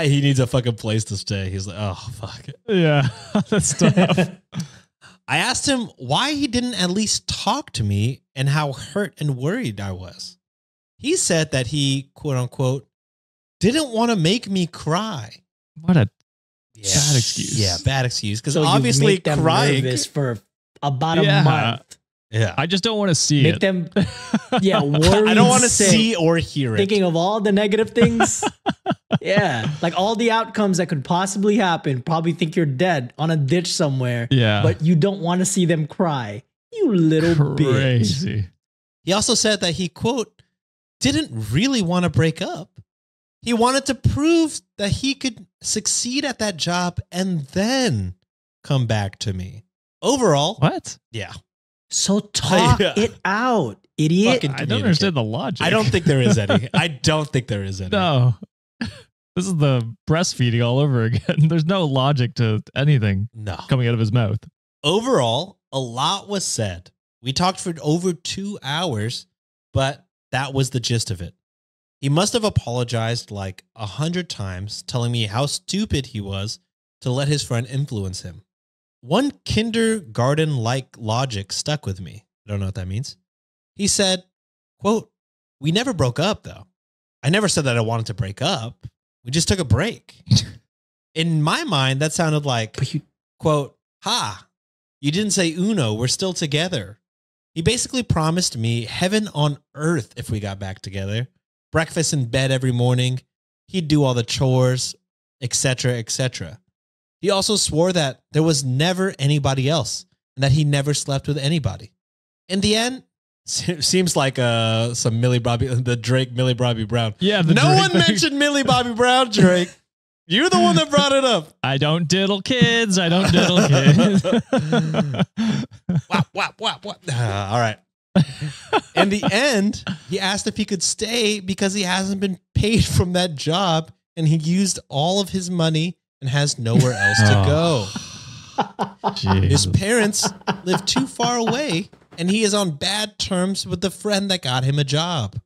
He needs a fucking place to stay. He's like, oh, fuck. Yeah. That's tough. I asked him why he didn't at least talk to me and how hurt and worried I was. He said that he, quote unquote, didn't want to make me cry. What a bad excuse. Yeah, bad excuse. Because So obviously you make them crying. nervous for about a month. Yeah. I just don't want to see Make it. them, worried. I don't want to sick, see or hear it. thinking of all the negative things. Yeah, like all the outcomes that could possibly happen. Probably think you're dead on a ditch somewhere. Yeah. But you don't want to see them cry. You little bitch. Crazy. He also said that he, quote, didn't really want to break up. He wanted to prove that he could succeed at that job and then come back to me. Overall, What? yeah. So talk Yeah. it out, idiot. Fucking I don't communicate. understand the logic. I don't think there is any. I don't think there is any. No. This is the breastfeeding all over again. There's no logic to anything No. coming out of his mouth. Overall, a lot was said. We talked for over 2 hours, but that was the gist of it. He must have apologized like 100 times, telling me how stupid he was to let his friend influence him. One kindergarten-like logic stuck with me. I don't know what that means. He said, quote, we never broke up, though. I never said that I wanted to break up. We just took a break. In my mind, that sounded like, quote, ha, you didn't say uno, we're still together. He basically promised me heaven on earth if we got back together. Breakfast in bed every morning. He'd do all the chores, etc., etc. He also swore that there was never anybody else and that he never slept with anybody. In the end, seems like some the Drake Millie Bobby Brown. Yeah, No Drake one thing. mentioned Millie Bobby Brown, Drake. You're the one that brought it up. I don't diddle kids. I don't diddle kids. Wap. All right. In the end, he asked if he could stay because he hasn't been paid from that job and he used all of his money and has nowhere else to go. His parents live too far away and he is on bad terms with the friend that got him a job.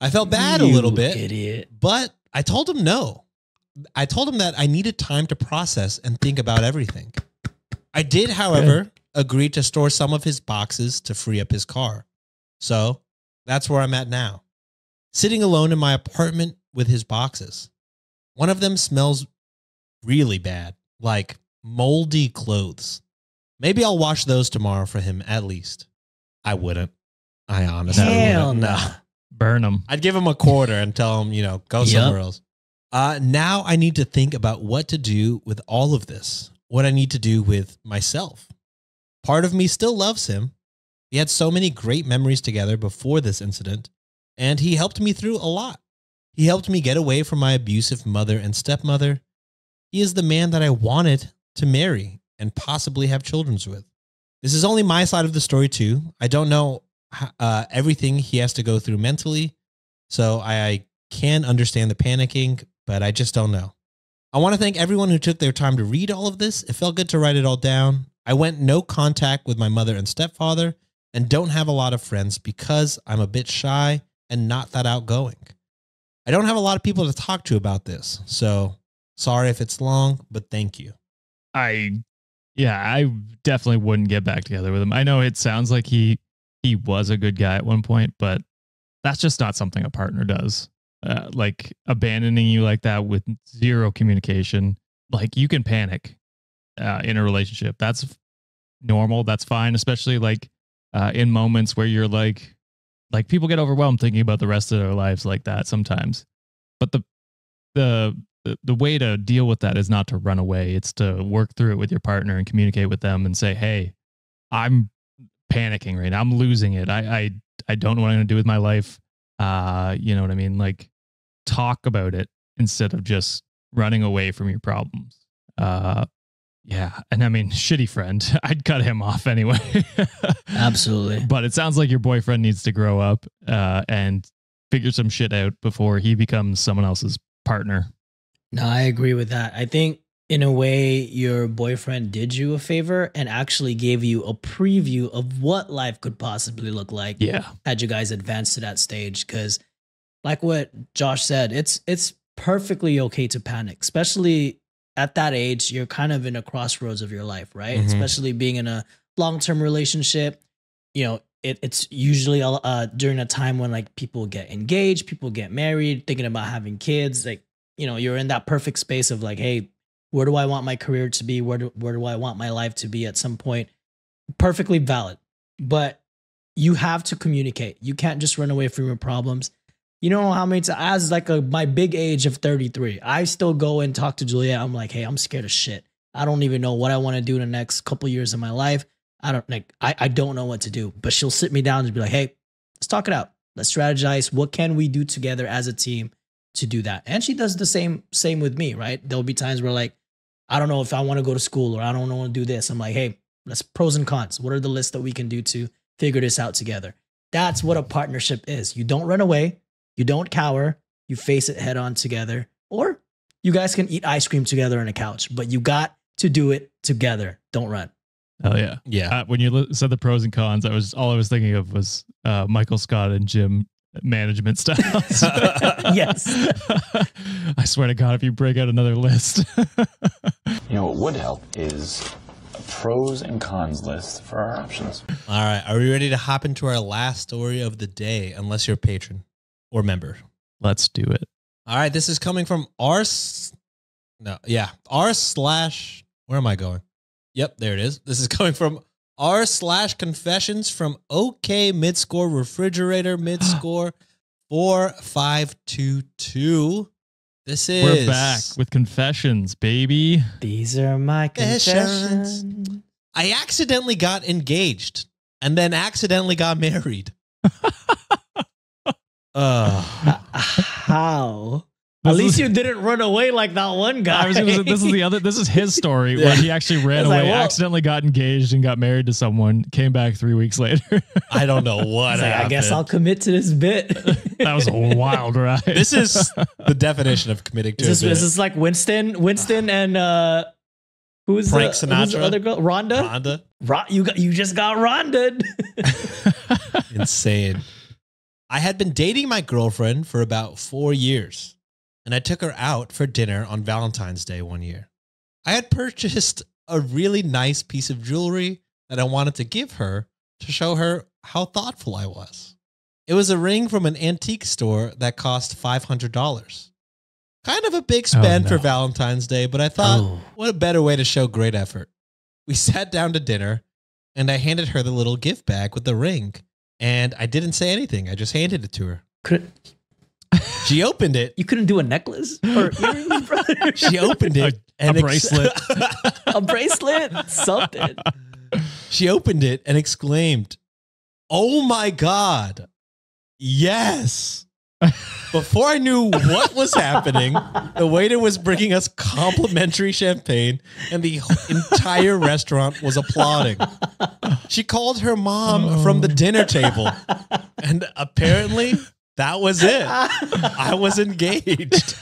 I felt bad a little bit, idiot. but I told him no. I told him that I needed time to process and think about everything. I did, however, agree to store some of his boxes to free up his car. So that's where I'm at now. Sitting alone in my apartment with his boxes. One of them smells really bad, like moldy clothes. Maybe I'll wash those tomorrow for him at least. I wouldn't. I honestly wouldn't. No. Burn them. I'd give him a quarter and tell him, go somewhere else. Now I need to think about what to do with all of this. What I need to do with myself. Part of me still loves him. We had so many great memories together before this incident, and he helped me through a lot. He helped me get away from my abusive mother and stepmother. He is the man that I wanted to marry and possibly have children with. This is only my side of the story too. I don't know everything he has to go through mentally, so I can understand the panicking, but I just don't know. I want to thank everyone who took their time to read all of this. It felt good to write it all down. I went no contact with my mother and stepfather and don't have a lot of friends because I'm a bit shy and not that outgoing. I don't have a lot of people to talk to about this, so sorry if it's long, but thank you. I definitely wouldn't get back together with him. I know it sounds like he was a good guy at one point, but that's just not something a partner does. Like abandoning you like that with zero communication. Like, you can panic in a relationship. That's normal. That's fine. Especially like in moments where you're like people get overwhelmed thinking about the rest of their lives like that sometimes. But the way to deal with that is not to run away. It's to work through it with your partner and communicate with them and say, hey, I'm panicking right now. I'm losing it. I don't know what I'm going to do with my life. You know what I mean? Like, talk about it instead of just running away from your problems. Yeah. And I mean, shitty friend, I'd cut him off anyway. Absolutely. But it sounds like your boyfriend needs to grow up and figure some shit out before he becomes someone else's partner. No, I agree with that. I think in a way, your boyfriend did you a favor and actually gave you a preview of what life could possibly look like. Yeah. Had you guys advanced to that stage. Because like what Josh said, it's perfectly okay to panic, especially at that age. You're kind of in a crossroads of your life, right? Mm-hmm. Especially being in a long-term relationship. It's usually during a time when like people get engaged, people get married, thinking about having kids. Like, you're in that perfect space of like, hey, where do I want my career to be? Where do I want my life to be at some point? Perfectly valid. But you have to communicate. You can't just run away from your problems. You know how many times, as like my big age of 33, I still go and talk to Juliet. I'm like, hey, I'm scared of shit. I don't even know what I want to do in the next couple years of my life. I don't know what to do. But she'll sit me down and be like, hey, let's talk it out. Let's strategize. What can we do together as a team to do that? And she does the same with me, right? There'll be times where like, I don't know if I want to go to school or I don't want to do this. I'm like, hey, let's pros and cons. What are the lists that we can do to figure this out together? That's what a partnership is. You don't run away. You don't cower. You face it head on together. Or you guys can eat ice cream together on a couch, but you got to do it together. Don't run. Oh yeah. Yeah. When you said the pros and cons, all I was thinking of was Michael Scott and Jim management styles. Yes. I swear to God, if you break out another list. What would help is a pros and cons list for our options. All right. Are we ready to hop into our last story of the day? Unless you're a patron or member. Let's do it. All right. This is coming from where am I going? Yep, there it is. This is coming from r/confessions from OK Midscore Refrigerator Midscore 4522. We're back with confessions, baby. These are my confessions. I accidentally got engaged and then accidentally got married. How? At least you didn't run away like that one guy. I was gonna say, this is his story where he actually ran away, accidentally got engaged and got married to someone, came back 3 weeks later. I don't know what happened. I guess I'll commit to this bit. That was a wild ride. This is the definition of committing to a bit. Is this like Winston and who's Frank Sinatra? Who's the other girl? Rhonda? You just got Rhonda. Insane. I had been dating my girlfriend for about 4 years. and I took her out for dinner on Valentine's Day one year. I had purchased a really nice piece of jewelry that I wanted to give her to show her how thoughtful I was. It was a ring from an antique store that cost $500. Kind of a big spend for Valentine's Day, but I thought, what a better way to show great effort. We sat down to dinner, and I handed her the little gift bag with the ring, and I didn't say anything. I just handed it to her. She opened it. You couldn't do a necklace or earrings, brother? She opened it. A bracelet. A bracelet? Something. She opened it and exclaimed, "Oh my God. Yes." Before I knew what was happening, the waiter was bringing us complimentary champagne and the entire restaurant was applauding. She called her mom from the dinner table, and apparently that was it. I was engaged.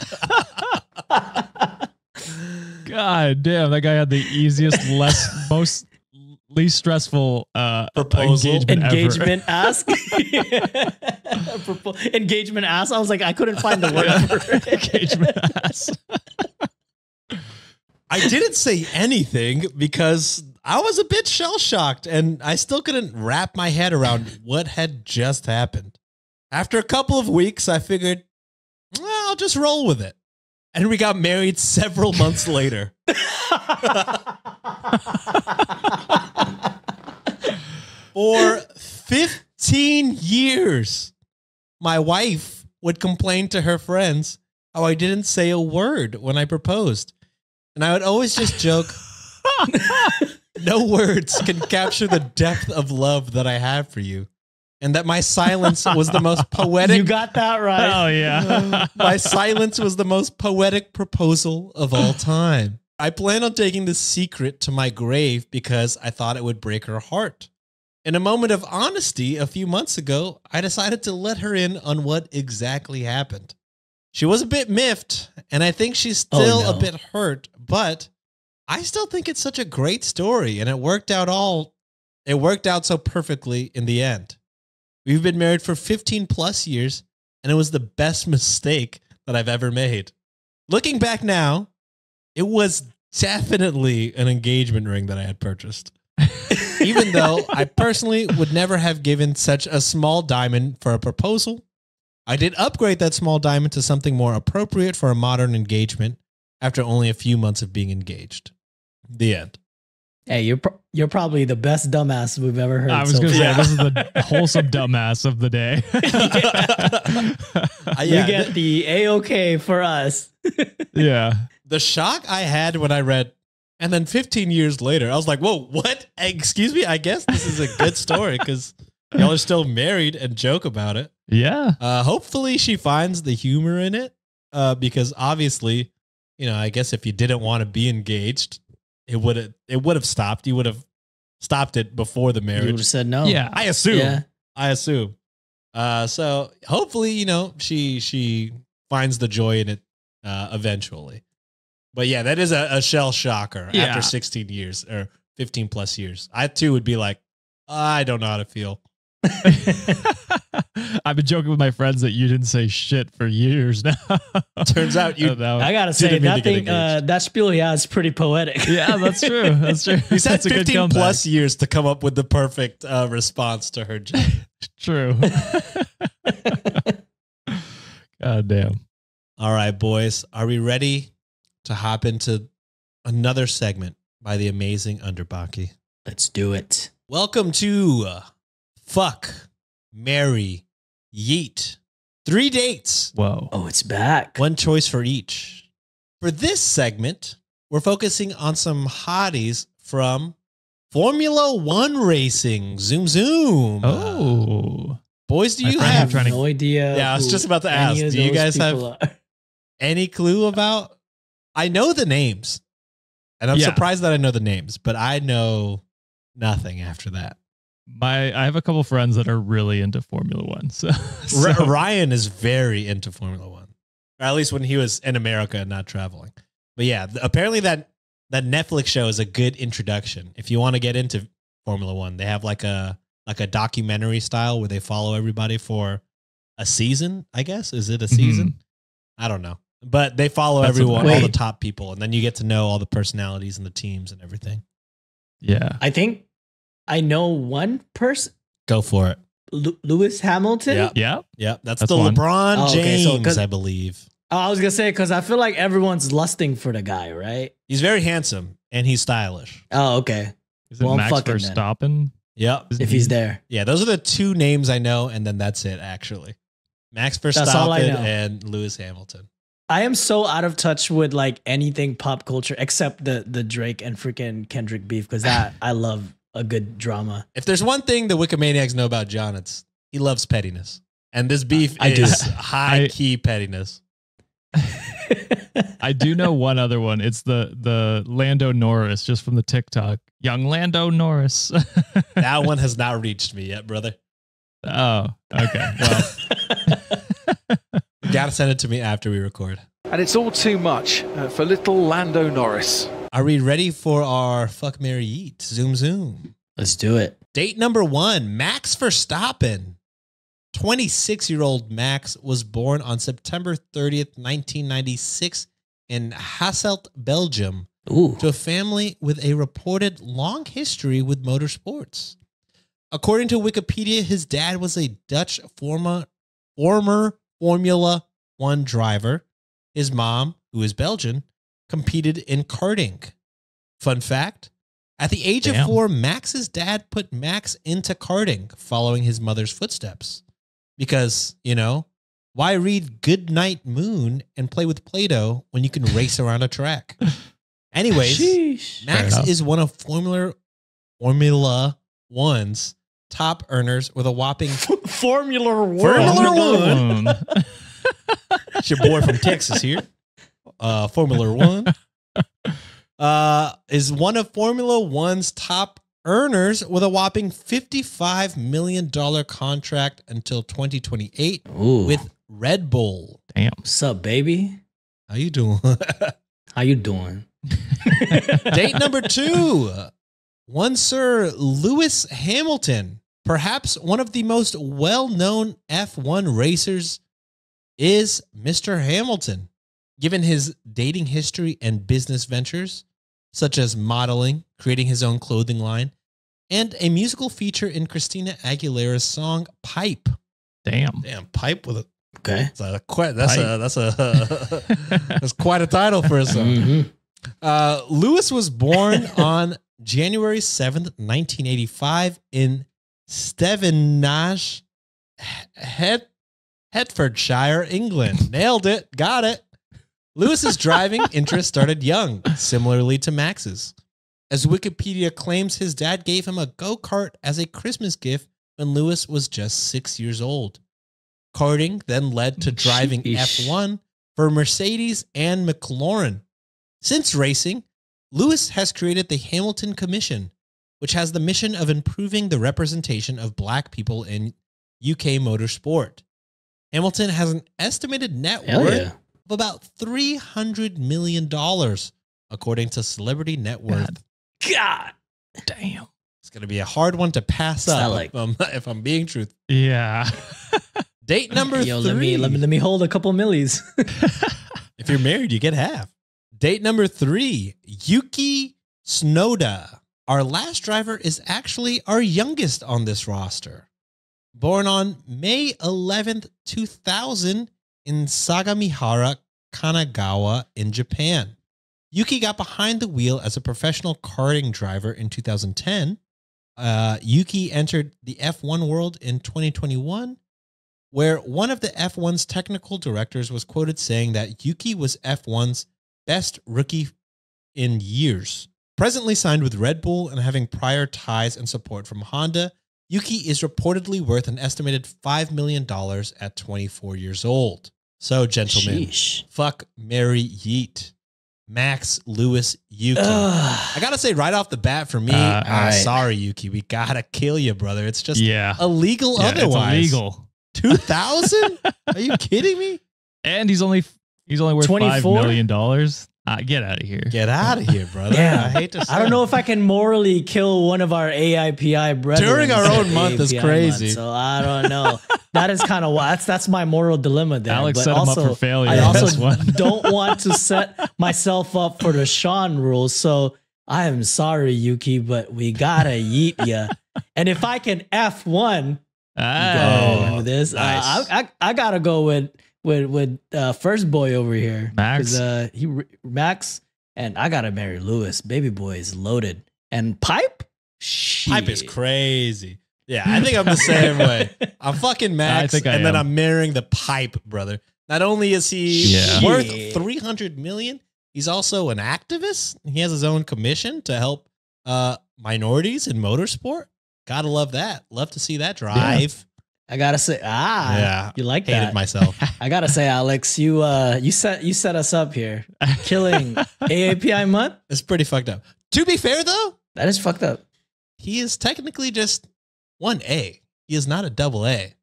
God damn, that guy had the easiest, least stressful proposal engagement ask. Engagement ask. I was like, I couldn't find the word for it. Engagement ask. I didn't say anything because I was a bit shell-shocked and I still couldn't wrap my head around what had just happened. After a couple of weeks, I figured, well, I'll just roll with it. And we got married several months later. For 15 years, my wife would complain to her friends how I didn't say a word when I proposed. And I would always just joke, no words can capture the depth of love that I have for you. And that my silence was the most poetic. You got that right. Oh, yeah. My silence was the most poetic proposal of all time. I plan on taking this secret to my grave because I thought it would break her heart. In a moment of honesty a few months ago, I decided to let her in on what exactly happened. She was a bit miffed, and I think she's still a bit hurt, but I still think it's such a great story, and it worked out so perfectly in the end. We've been married for 15 plus years, and it was the best mistake that I've ever made. Looking back now, it was definitely an engagement ring that I had purchased. Even though I personally would never have given such a small diamond for a proposal, I did upgrade that small diamond to something more appropriate for a modern engagement after only a few months of being engaged. The end. Hey, you're probably the best dumbass we've ever heard. I was going to say, this is the wholesome dumbass of the day. You get the A-OK for us. Yeah. The shock I had when I read, and then 15 years later, I was like, whoa, what? Excuse me? I guess this is a good story because y'all are still married and joke about it. Yeah. Hopefully she finds the humor in it because obviously, I guess if you didn't want to be engaged, it would have stopped. You would have stopped it before the marriage. You would have said no. Yeah. I assume. Yeah. So hopefully, she finds the joy in it eventually. But yeah, that is a shell shocker after 16 years or 15 plus years. I too would be like, I don't know how to feel. I've been joking with my friends that you didn't say shit for years now. Turns out you. I gotta say that thing, that spiel he has is pretty poetic. Yeah, that's true. That's true. He's had 15 plus years to come up with the perfect response to her joke. True. God damn. All right, boys, are we ready to hop into another segment by the Amazing Underbakke? Let's do it. Welcome to Fuck, Marry, Yeet. 3 dates. Whoa. Oh, it's back. One choice for each. For this segment, we're focusing on some hotties from Formula One racing. Zoom, zoom. Oh. Boys, do you I have have no idea. Yeah, I was just about to ask. Do you guys have any clue about? I know the names, and I'm surprised that I know the names, but I know nothing after that. I have a couple friends that are really into Formula One. So Ryan is very into Formula One, or at least when he was in America and not traveling. But yeah, apparently that Netflix show is a good introduction if you want to get into Formula One. They have like a documentary style where they follow everybody for a season. I guess is it a season? I don't know. But they follow That's everyone, all Wait. the top people, and then you get to know all the personalities and the teams and everything. Yeah. I think I know one person, Go for it. Lewis Hamilton. Yeah. Yeah. Yep, that's That's the one. LeBron Oh, okay, James, so 'cause- I believe. Oh, I was gonna say because I feel like everyone's lusting for the guy, right? He's very handsome and he's stylish. Oh, okay. Is it Well, I'm Max fucking then. Verstappen? Yep. If he's there, Yeah, those are the two names I know, and then that's it, actually. Max That's all I Verstappen know. and Lewis Hamilton. I am so out of touch with like anything pop culture except the Drake and freaking Kendrick beef because that I love a good drama. If there's one thing the Wikimaniacs know about John, it's he loves pettiness. And this beef I do. is high-key pettiness. I do know one other one. It's the Lando Norris, just from the TikTok. Young Lando Norris. That one has not reached me yet, brother. Oh, okay. Well, You gotta send it to me after we record. And it's all too much for little Lando Norris. Are we ready for our Fuck, Marry, Eat? Zoom, zoom. Let's do it. Date number 1, Max Verstappen. 26-year-old Max was born on September 30th, 1996 in Hasselt, Belgium, Ooh. to a family with a reported long history with motorsports. According to Wikipedia, his dad was a Dutch former Formula One driver. His mom, who is Belgian, competed in karting. Fun fact, at the age of Damn. 4, Max's dad put Max into karting, following his mother's footsteps. Because, you know, why read Good Night Moon and play with Play-Doh when you can race around a track? Anyways, Sheesh. Max enough. is one of Formula One's top earners with a whopping Formula One. Formula One. It's your boy from Texas here. Formula One. Is one of Formula One's top earners with a whopping $55 million contract until 2028 Ooh. with Red Bull. damn. What's up, baby? How you doing? How you doing? Date number 2. One Sir Lewis Hamilton, perhaps one of the most well-known F1 racers, is Mr. Hamilton. Given his dating history and business ventures, such as modeling, creating his own clothing line, and a musical feature in Christina Aguilera's song "Pipe." Damn. Damn, pipe with a Okay. that's quite a title for a song. Mm-hmm. Lewis was born on January 7th, 1985 in Stevenage, Hertfordshire, England. Nailed it. Got it. Lewis's driving interest started young, similarly to Max's. As Wikipedia claims, his dad gave him a go-kart as a Christmas gift when Lewis was just 6 years old. Karting then led to driving Sheesh. F1 for Mercedes and McLaren. Since racing, Lewis has created the Hamilton Commission, which has the mission of improving the representation of Black people in UK motorsport. Hamilton has an estimated net Hell worth yeah. of about $300 million, according to Celebrity Net Worth. God. Damn. It's going to be a hard one to pass It's not up like- if I'm being truthful. Yeah. Date number Yo, 3. let me hold a couple millies. If you're married, you get half. Date number 3, Yuki Tsunoda. Our last driver is actually our youngest on this roster. Born on May 11th, 2000 in Sagamihara, Kanagawa in Japan. Yuki got behind the wheel as a professional karting driver in 2010. Yuki entered the F1 world in 2021, where one of the F1's technical directors was quoted saying that Yuki was F1's best rookie in years. Presently signed with Red Bull and having prior ties and support from Honda, Yuki is reportedly worth an estimated $5 million at 24 years old. So, gentlemen, Sheesh. fuck, marry, yeet. Max, Lewis, Yuki. Ugh. I gotta say right off the bat, for me, right. sorry, Yuki, we gotta kill you, brother. It's just Yeah. illegal Yeah, otherwise. it's illegal. 2,000? Are you kidding me? And he's only worth 24? $5 million. Get out of here. Get out of here, brother. Yeah. I hate to say I don't know it. if I can morally kill one of our AIPI brothers During our own month is AIPI crazy. so I don't know. that is kind of why that's my moral dilemma there. Alex but set him also, up for failure. I on this also one. don't want to set myself up for the Sean rules. So I am sorry, Yuki, but we gotta yeet ya. And if I can F1 Oh, this, nice. I gotta go with first boy over here, Max. Max, and I gotta marry Lewis. Baby boy is loaded, and Pipe. Pipe is crazy. Yeah, I think I'm the same way. I'm fucking Max, I think I and then am. I'm marrying the Pipe, brother. Not only is he Yeah. worth Shit. 300 million, he's also an activist. He has his own commission to help minorities in motorsport. Gotta love that. Love to see that drive. I gotta say, Yeah. you like Hated that? myself. I gotta say, Alex, you set us up here, killing AAPI month. It's pretty fucked up. To be fair, though, That is fucked up. he is technically just one A. He is not a double A.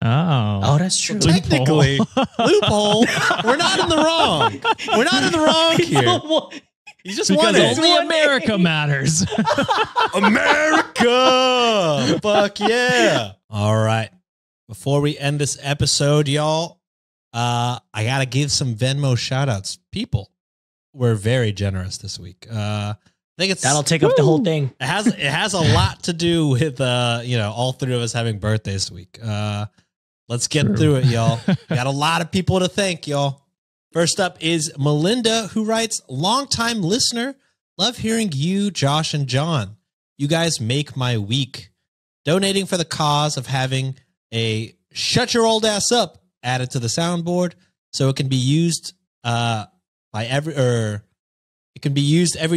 Oh, that's true. Technically, loophole. We're not in the wrong. We're not in the wrong here. He's just because one A. only America matters. America. Fuck yeah. All right. Before we end this episode, y'all, I got to give some Venmo shout outs. People were very generous this week. I think That'll take up the whole thing. it has a lot to do with all three of us having birthdays this week. Let's get through it, y'all. We got a lot of people to thank, y'all. First up is Melinda, who writes, longtime listener, love hearing you, Josh, and John. You guys make my week. Donating for the cause of having a shut your old ass up added to the soundboard so it can be used every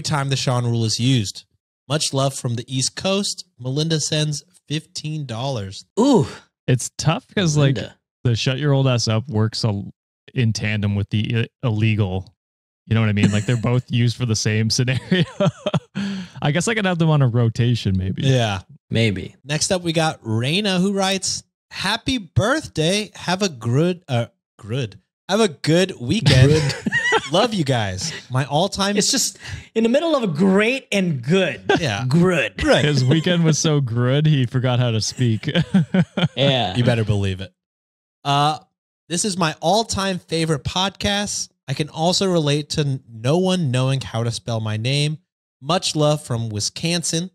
time the Sean rule is used. Much love from the East Coast. Melinda sends $15. Ooh, It's tough because like Linda. the shut your old ass up works in tandem with the illegal. You know what I mean? Like they're both used for the same scenario. I guess I could have them on a rotation, maybe. Yeah. Maybe. Next up, we got Raina, who writes, happy birthday. Have a good weekend. Love you guys. My all-time. It's just in the middle of a great and good. Yeah. Good. Right. His weekend was so good, he forgot how to speak. Yeah. You better believe it. This is my all-time favorite podcast. I can also relate to no one knowing how to spell my name. Much love from Wisconsin.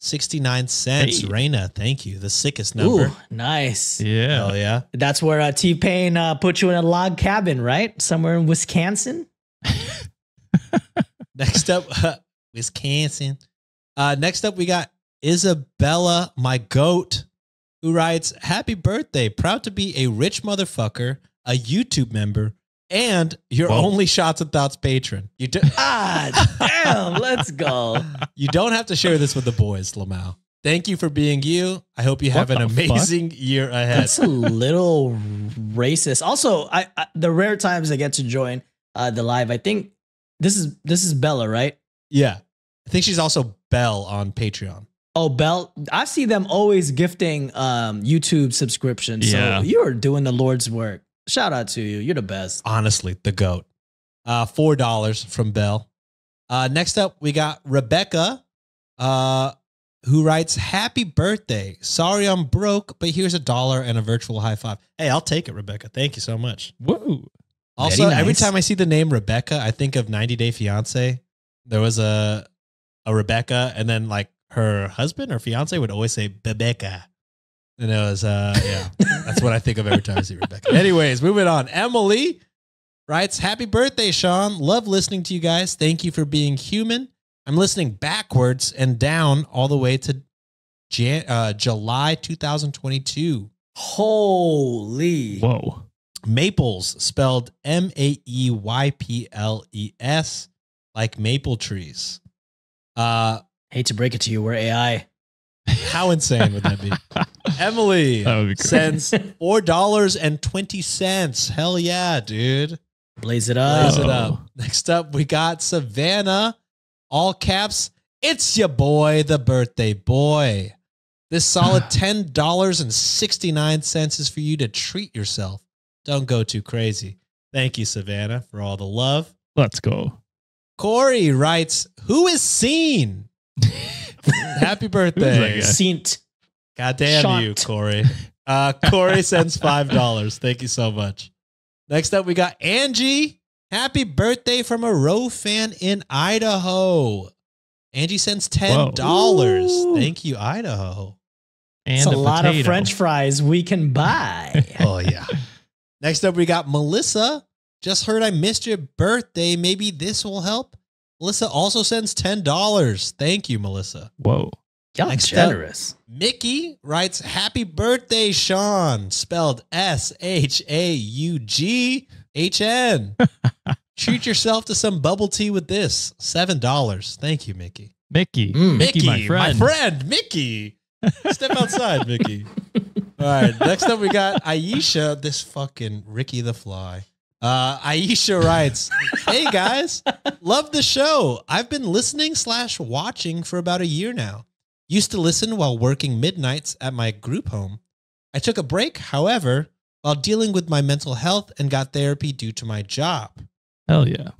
69 cents. Hey. Raina, thank you. The sickest number. Ooh, nice. Yeah. Hell yeah. That's where T-Pain put you in a log cabin, right? Somewhere in Wisconsin. Next up, Wisconsin. Next up, we got Isabella, my goat, who writes, happy birthday. Proud to be a rich motherfucker, a YouTube member, and your only Shots and Thoughts patron. You do- Damn, let's go. You don't have to share this with the boys, Lamau. Thank you for being you. I hope you have What an the amazing year ahead. That's a little racist. Also, I the rare times I get to join the live, I think this is Bella, right? Yeah. I think she's also Belle on Patreon. Oh, Belle. I see them always gifting YouTube subscriptions. Yeah. So you're doing the Lord's work. Shout out to you. You're the best. Honestly, the GOAT. $4 from Belle. Next up, we got Rebecca, who writes, happy birthday. Sorry I'm broke, but here's $1 and a virtual high five. Hey, I'll take it, Rebecca. Thank you so much. Whoa. Also, Very every nice. time I see the name Rebecca, I think of 90 Day Fiance. There was a Rebecca, and then like her husband or fiance would always say Rebecca. And it was, yeah, that's what I think of every time I see Rebecca. Anyways, moving on. Emily writes, happy birthday, Sean. Love listening to you guys. Thank you for being human. I'm listening backwards and down all the way to July 2022. Holy. Whoa. Maples, spelled Mayples, like maple trees. Hate to break it to you, we're AI. How insane would that be? Emily That would be crazy. sends $4.20. Hell yeah, dude. Blaze it up. Blaze it up. Next up, we got Savannah, all caps. It's your boy, the birthday boy. This solid $10.69 is for you to treat yourself. Don't go too crazy. Thank you, Savannah, for all the love. Let's go. Corey writes, who is seen? Happy birthday. Who's that guy? Seent. God damn you, Shot. Corey. Corey sends $5. Thank you so much. Next up, we got Angie. Happy birthday from a Row fan in Idaho. Angie sends $10. Thank you, Idaho. And It's a lot of potato. French fries we can buy. Oh, yeah. Next up, we got Melissa. Just heard I missed your birthday. Maybe this will help. Melissa also sends $10. Thank you, Melissa. Whoa. Y'all Next generous. Mickey writes, happy birthday, Sean. Spelled SHAUGHN. Treat yourself to some bubble tea with this. $7. Thank you, Mickey. Mickey. Mickey, my friend. Mickey. Step outside, Mickey. All right. Next up, we got Aisha. This fucking Ricky the Fly. Aisha writes, hey guys, love the show. I've been listening/watching for about a year now. Used to listen while working midnights at my group home. I took a break, however, while dealing with my mental health and got therapy due to my job. Hell yeah.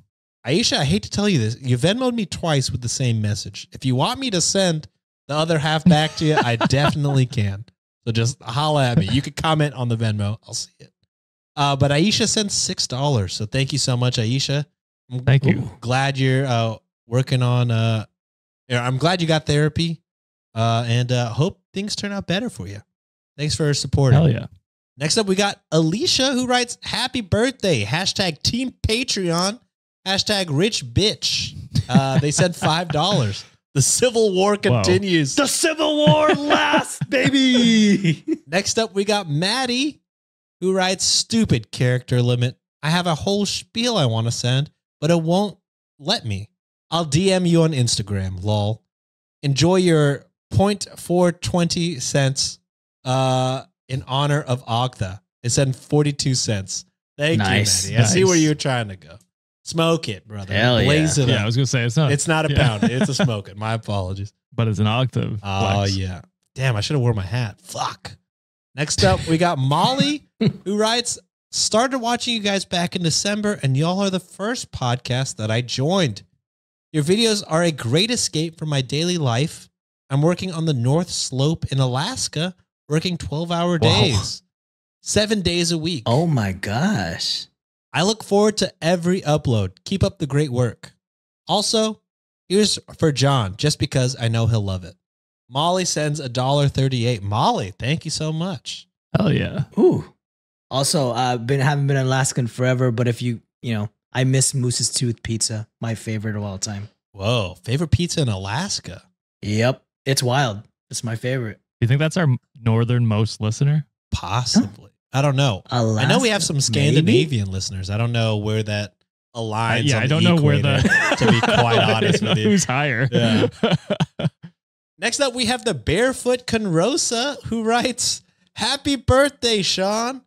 Aisha, I hate to tell you this. You Venmo'd me twice with the same message. If you want me to send the other half back to you, I definitely can. So just holla at me. You could comment on the Venmo. I'll see it. But Aisha sent $6. So thank you so much, Aisha. Thank you. Glad you're working on. I'm glad you got therapy, and hope things turn out better for you. Thanks for supporting. Hell yeah. Next up, we got Alicia, who writes, happy birthday. Hashtag Team Patreon. Hashtag Rich Bitch. They said $5. The Civil War continues. The Civil War lasts, baby. Next up, we got Maddie, who writes, stupid character limit. I have a whole spiel I want to send, but it won't let me. I'll DM you on Instagram, lol. Enjoy your 0.420 cents in honor of Agda. It said 42 cents. Thank you, Maddie. I see where you're trying to go. Smoke it, brother. Hell Blaze it Yeah, up. I was going to say It's not a pound. It's a smoke it. My apologies. But it's an octave. Oh, flex. yeah. Damn, I should have worn my hat. Fuck. Next up, we got Molly, who writes, started watching you guys back in December, and y'all are the first podcast that I joined. Your videos are a great escape from my daily life. I'm working on the North Slope in Alaska, working 12-hour days, 7 days a week. Oh my gosh. I look forward to every upload. Keep up the great work. Also, here's for John, just because I know he'll love it. Molly sends $1.38. Molly, thank you so much. Hell yeah. Ooh. Also, haven't been Alaskan forever, but if I miss Moose's Tooth pizza, my favorite of all time. Whoa, favorite pizza in Alaska? Yep. It's wild. It's my favorite. You think that's our northernmost listener? Possibly. I don't know. Alaska, I know we have some Scandinavian listeners. I don't know where that aligns. Yeah, on I don't the know where equator, the. to be quite honest with you. Who's higher? Yeah. Next up, we have the Barefoot Conrosa, who writes, happy birthday, Sean.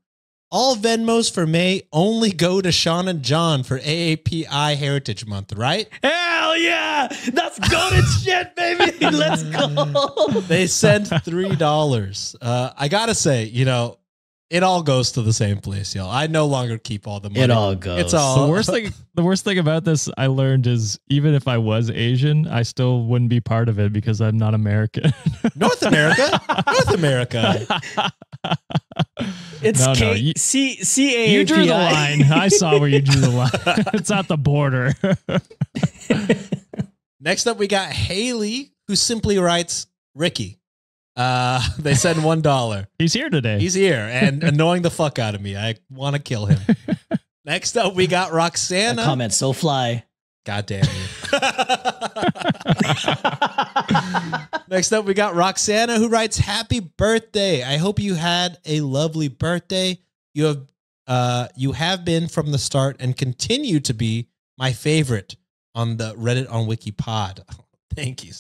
All Venmos for May only go to Sean and John for AAPI Heritage Month, right? Hell yeah. That's goated shit, baby. Let's go. They sent $3. I got to say, it all goes to the same place, y'all. I no longer keep all the money. It all goes. It's all The worst thing about this I learned is even if I was Asian, I still wouldn't be part of it because I'm not American. North America. North America. It's No, CAAPI. You drew the line. I saw where you drew the line. It's at the border. Next up, we got Haley, who simply writes, Ricky. They send $1. He's here today. He's here and annoying the fuck out of me. I want to kill him. Next up, we got Roxana. That comment so fly. God damn you. Next up, we got Roxana, who writes, happy birthday. I hope you had a lovely birthday. You have been from the start and continue to be my favorite on the Reddit on Wiki pod. Thank you.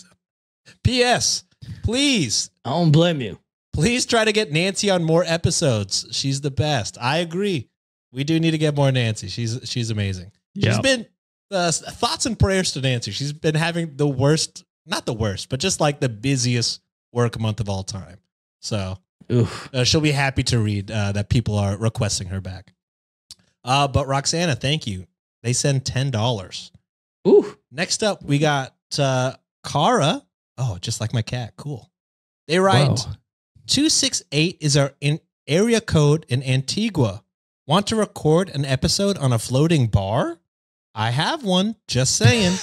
P.S. Please. I don't blame you. Please try to get Nancy on more episodes. She's the best. I agree. We do need to get more Nancy. She's amazing. Yep. She's been thoughts and prayers to Nancy. She's been having the worst, not the worst, but just like the busiest work month of all time. So she'll be happy to read that people are requesting her back. But Roxana, thank you. They send $10. Ooh. Next up, we got Kara. Oh, just like my cat. Cool. They write, Whoa. 268 is our area code in Antigua. Want to record an episode on a floating bar? I have one, just saying.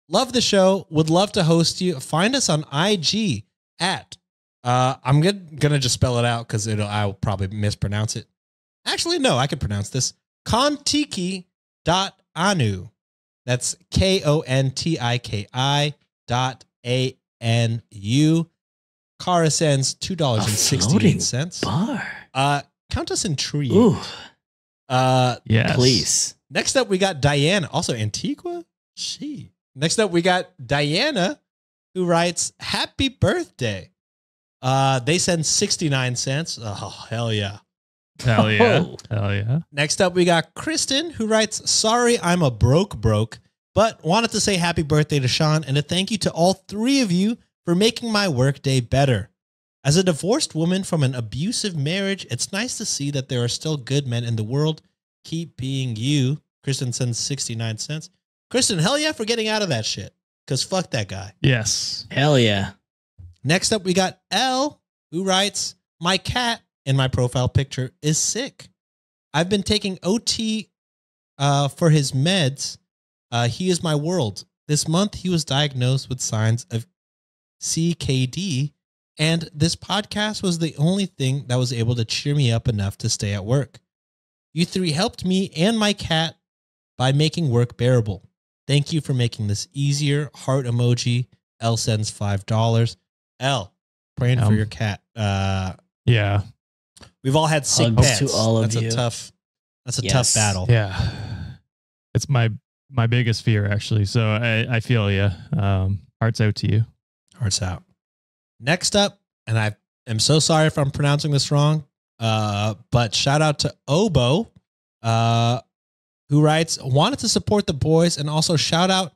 Love the show. Would love to host you. Find us on IG at, I'm gonna just spell it out because I'll probably mispronounce it. Actually, no, I can pronounce this. Kontiki.anu. That's KONTIKI.ANU. Cara sends $2.68. Bar. Count us intrigued. Ooh, Yes. please. Next up, we got Diana. Also, Antigua? Next up, we got Diana, who writes, happy birthday. They send 69 cents. Oh, hell yeah. Hell yeah. Oh. Hell yeah. Next up, we got Kristen, who writes, sorry, I'm a broke, but wanted to say happy birthday to Sean and a thank you to all three of you for making my workday better. As a divorced woman from an abusive marriage, it's nice to see that there are still good men in the world. Keep being you. Kristen sends 69 cents. Kristen, hell yeah for getting out of that shit. Because fuck that guy. Yes. Hell yeah. Next up, we got Elle, who writes, my cat in my profile picture is sick. I've been taking OT for his meds. He is my world. This month, he was diagnosed with signs of CKD, and this podcast was the only thing that was able to cheer me up enough to stay at work. You three helped me and my cat by making work bearable. Thank you for making this easier. Heart emoji. Elle sends $5. Elle, praying for your cat. Yeah. We've all had sick Hugs pets. to all of That's you. a Yes. tough battle. Yeah. It's my biggest fear, actually. So I feel you. Hearts out to you. Hearts out. Next up, and I am so sorry if I'm pronouncing this wrong, but shout out to Obo, who writes, wanted to support the boys and also shout out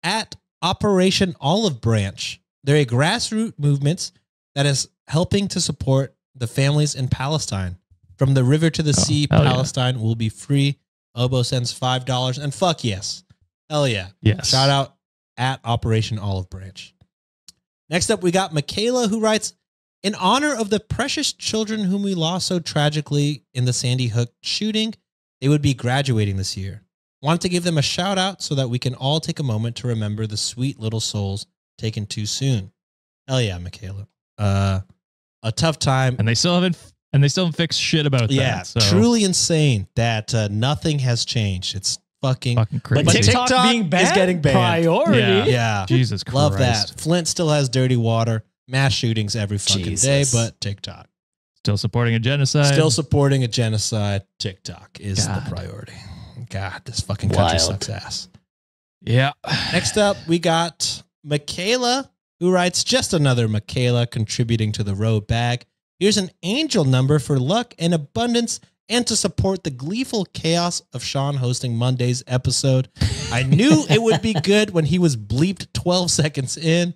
at Operation Olive Branch. They're a grassroots movement that is helping to support the families in Palestine. From the river to the sea, hell yeah. Palestine will be free. Obo sends $5 and fuck yes. Hell yeah. Yes. Shout out at Operation Olive Branch. Next up, we got Michaela, who writes, in honor of the precious children whom we lost so tragically in the Sandy Hook shooting, they would be graduating this year. Want to give them a shout out so that we can all take a moment to remember the sweet little souls taken too soon. Hell yeah, Michaela. A tough time. And they still haven't fixed shit about that. Yeah, So. truly insane that nothing has changed. It's fucking crazy. But TikTok TikTok being banned is getting banned. Priority. Yeah. Yeah. Jesus Christ. Love that. Flint still has dirty water, mass shootings every fucking day, Jesus. but TikTok. Still supporting a genocide. Still supporting a genocide. TikTok is God. the priority. God, this fucking country Wild. sucks ass. Yeah. Next up, we got Michaela, who writes, just another Michaela contributing to the road bag. Here's an angel number for luck and abundance and to support the gleeful chaos of Sean hosting Monday's episode. I knew it would be good when he was bleeped 12 seconds in.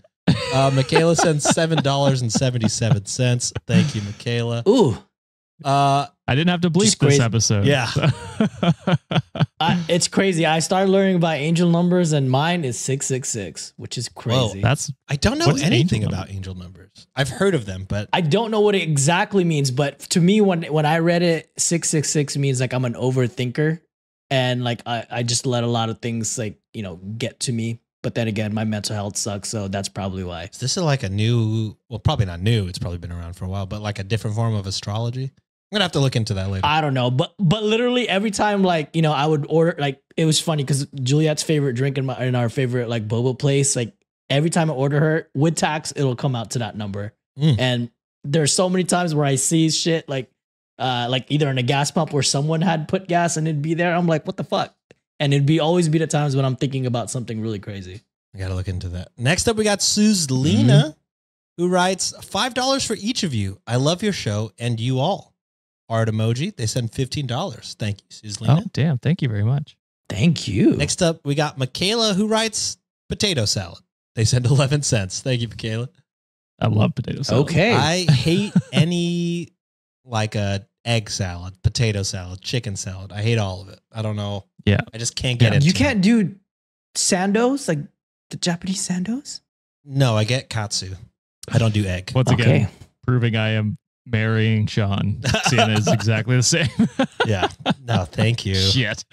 Michaela sends $7.77. Thank you, Michaela. Ooh, I didn't have to bleep Just this crazy. episode. Yeah. so. it's crazy. I started learning about angel numbers, and mine is 666, which is crazy. That's I don't know What's anything angel about angel numbers. I've heard of them, but I don't know what it exactly means, but to me, when I read it, 666 means like I'm an overthinker, and like I just let a lot of things like get to me. But then again, my mental health sucks, so that's probably why. is this like a new, well, probably not new. It's probably been around for a while, but like a different form of astrology. I'm gonna have to look into that later. I don't know, but literally every time I would order, like, it was funny because Juliet's favorite drink in our favorite like boba place, like every time I order her with tax, it'll come out to that number. And there's so many times where I see shit like either in a gas pump where someone had put gas and it'd be there. I'm like, what the fuck? And it'd always be the times when I'm thinking about something really crazy. I gotta look into that. Next up, we got Suzlina, who writes $5 for each of you. I love your show and you all. Heart emoji. They send $15. Thank you, Suzlina. oh damn! Thank you very much. Thank you. Next up, we got Michaela, who writes potato salad. They send 11 cents. Thank you, Michaela. I love potato salad. Okay. I hate any like a egg salad, potato salad, chicken salad. I hate all of it. I don't know. Yeah. I just can't get it. You can't do sandos, like the Japanese sandos? No, I get katsu. I don't do egg. Once Okay. again, proving I am marrying Sean. Sienna is exactly the same. Yeah. No, thank you. Shit.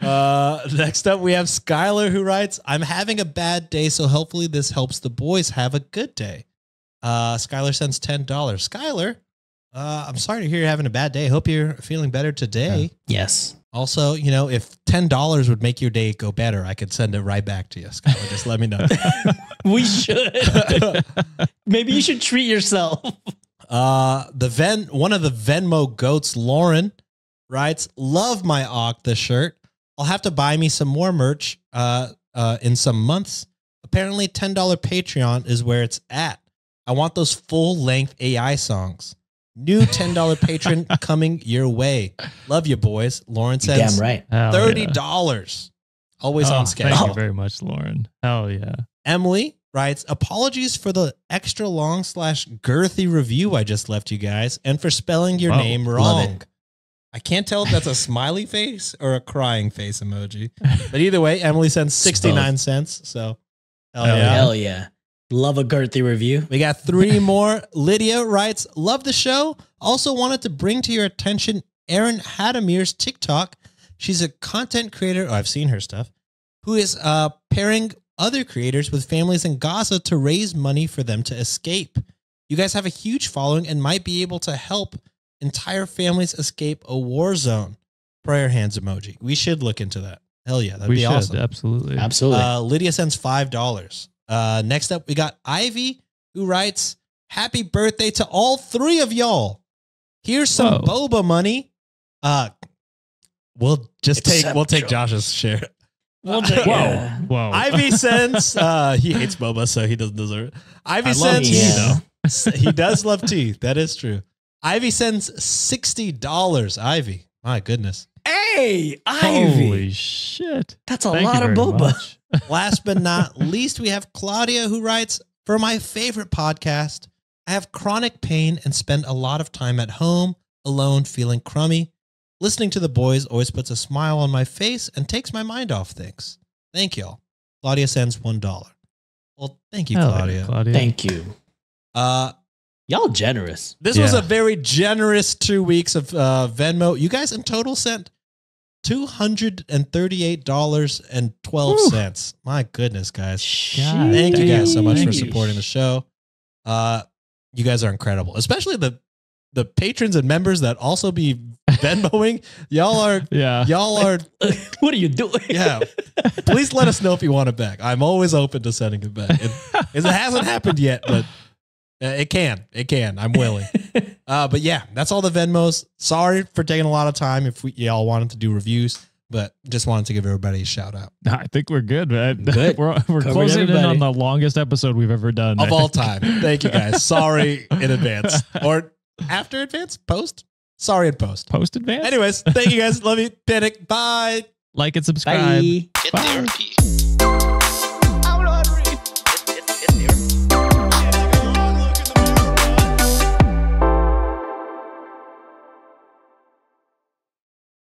Next up, we have Skylar, who writes, I'm having a bad day, so hopefully this helps the boys have a good day. Skylar sends $10. Skylar, I'm sorry to hear you're having a bad day. Hope you're feeling better today. Yes. Also, you know, if $10 would make your day go better, I could send it right back to you, Skylar. Just let me know. We should. Maybe you should treat yourself. One of the Venmo goats, Lauren, writes, love my Octa shirt. I'll have to buy me some more merch in some months. Apparently $10 Patreon is where it's at. I want those full-length AI songs. New $10 patron coming your way. Love you, boys. Lauren says Damn right. $30. Always on schedule. Thank you very much, Lauren. Hell yeah. Emily writes, apologies for the extra long / girthy review I just left you guys and for spelling your name wrong. I can't tell if that's a smiley face or a crying face emoji. But either way, Emily sends 69 cents. So Hell yeah. Love a girthy review. We got 3 more. Lydia writes, love the show. Also wanted to bring to your attention Erin Hadamir's TikTok. She's a content creator. Oh, I've seen her stuff. Who is pairing other creators with families in Gaza to raise money for them to escape. You guys have a huge following and might be able to help entire families escape a war zone. Prayer hands emoji. We should look into that. Hell yeah. That'd be awesome. Absolutely. Absolutely. Lydia sends $5. Next up, we got Ivy, who writes, happy birthday to all 3 of y'all. Here's some boba money. We'll take Josh's share. We'll take Whoa. Ivy sends, he hates boba, so he doesn't deserve it. Ivy sends, he does love tea. That is true. Ivy sends $60. Ivy, my goodness. Hey, Ivy. Holy shit. That's a lot of boba. Last but not least, we have Claudia, who writes, for my favorite podcast, I have chronic pain and spend a lot of time at home, alone, feeling crummy. Listening to the boys always puts a smile on my face and takes my mind off things. Thank y'all. Claudia sends $1. Well, thank you, Claudia. Thank you. Y'all generous. This was a very generous 2 weeks of Venmo. You guys in total sent $238.12. My goodness, guys. Thank you guys so much for supporting the show. You guys are incredible, especially the patrons and members that also be Venmoing. Y'all are. What are you doing? Yeah. Please let us know if you want it back. I'm always open to sending it back. It hasn't happened yet, but it can. I'm willing. But yeah, that's all the Venmos. Sorry for taking a lot of time if y'all wanted to do reviews, but just wanted to give everybody a shout out. I think we're good, man. Good. We're closing in on the longest episode we've ever done. Of all time. Thank you guys. Sorry in advance. Or after advance? Post? Sorry in post. Post advance? Anyways, thank you guys. Love you. Panic. Bye. Like and subscribe. Bye. Get therapy.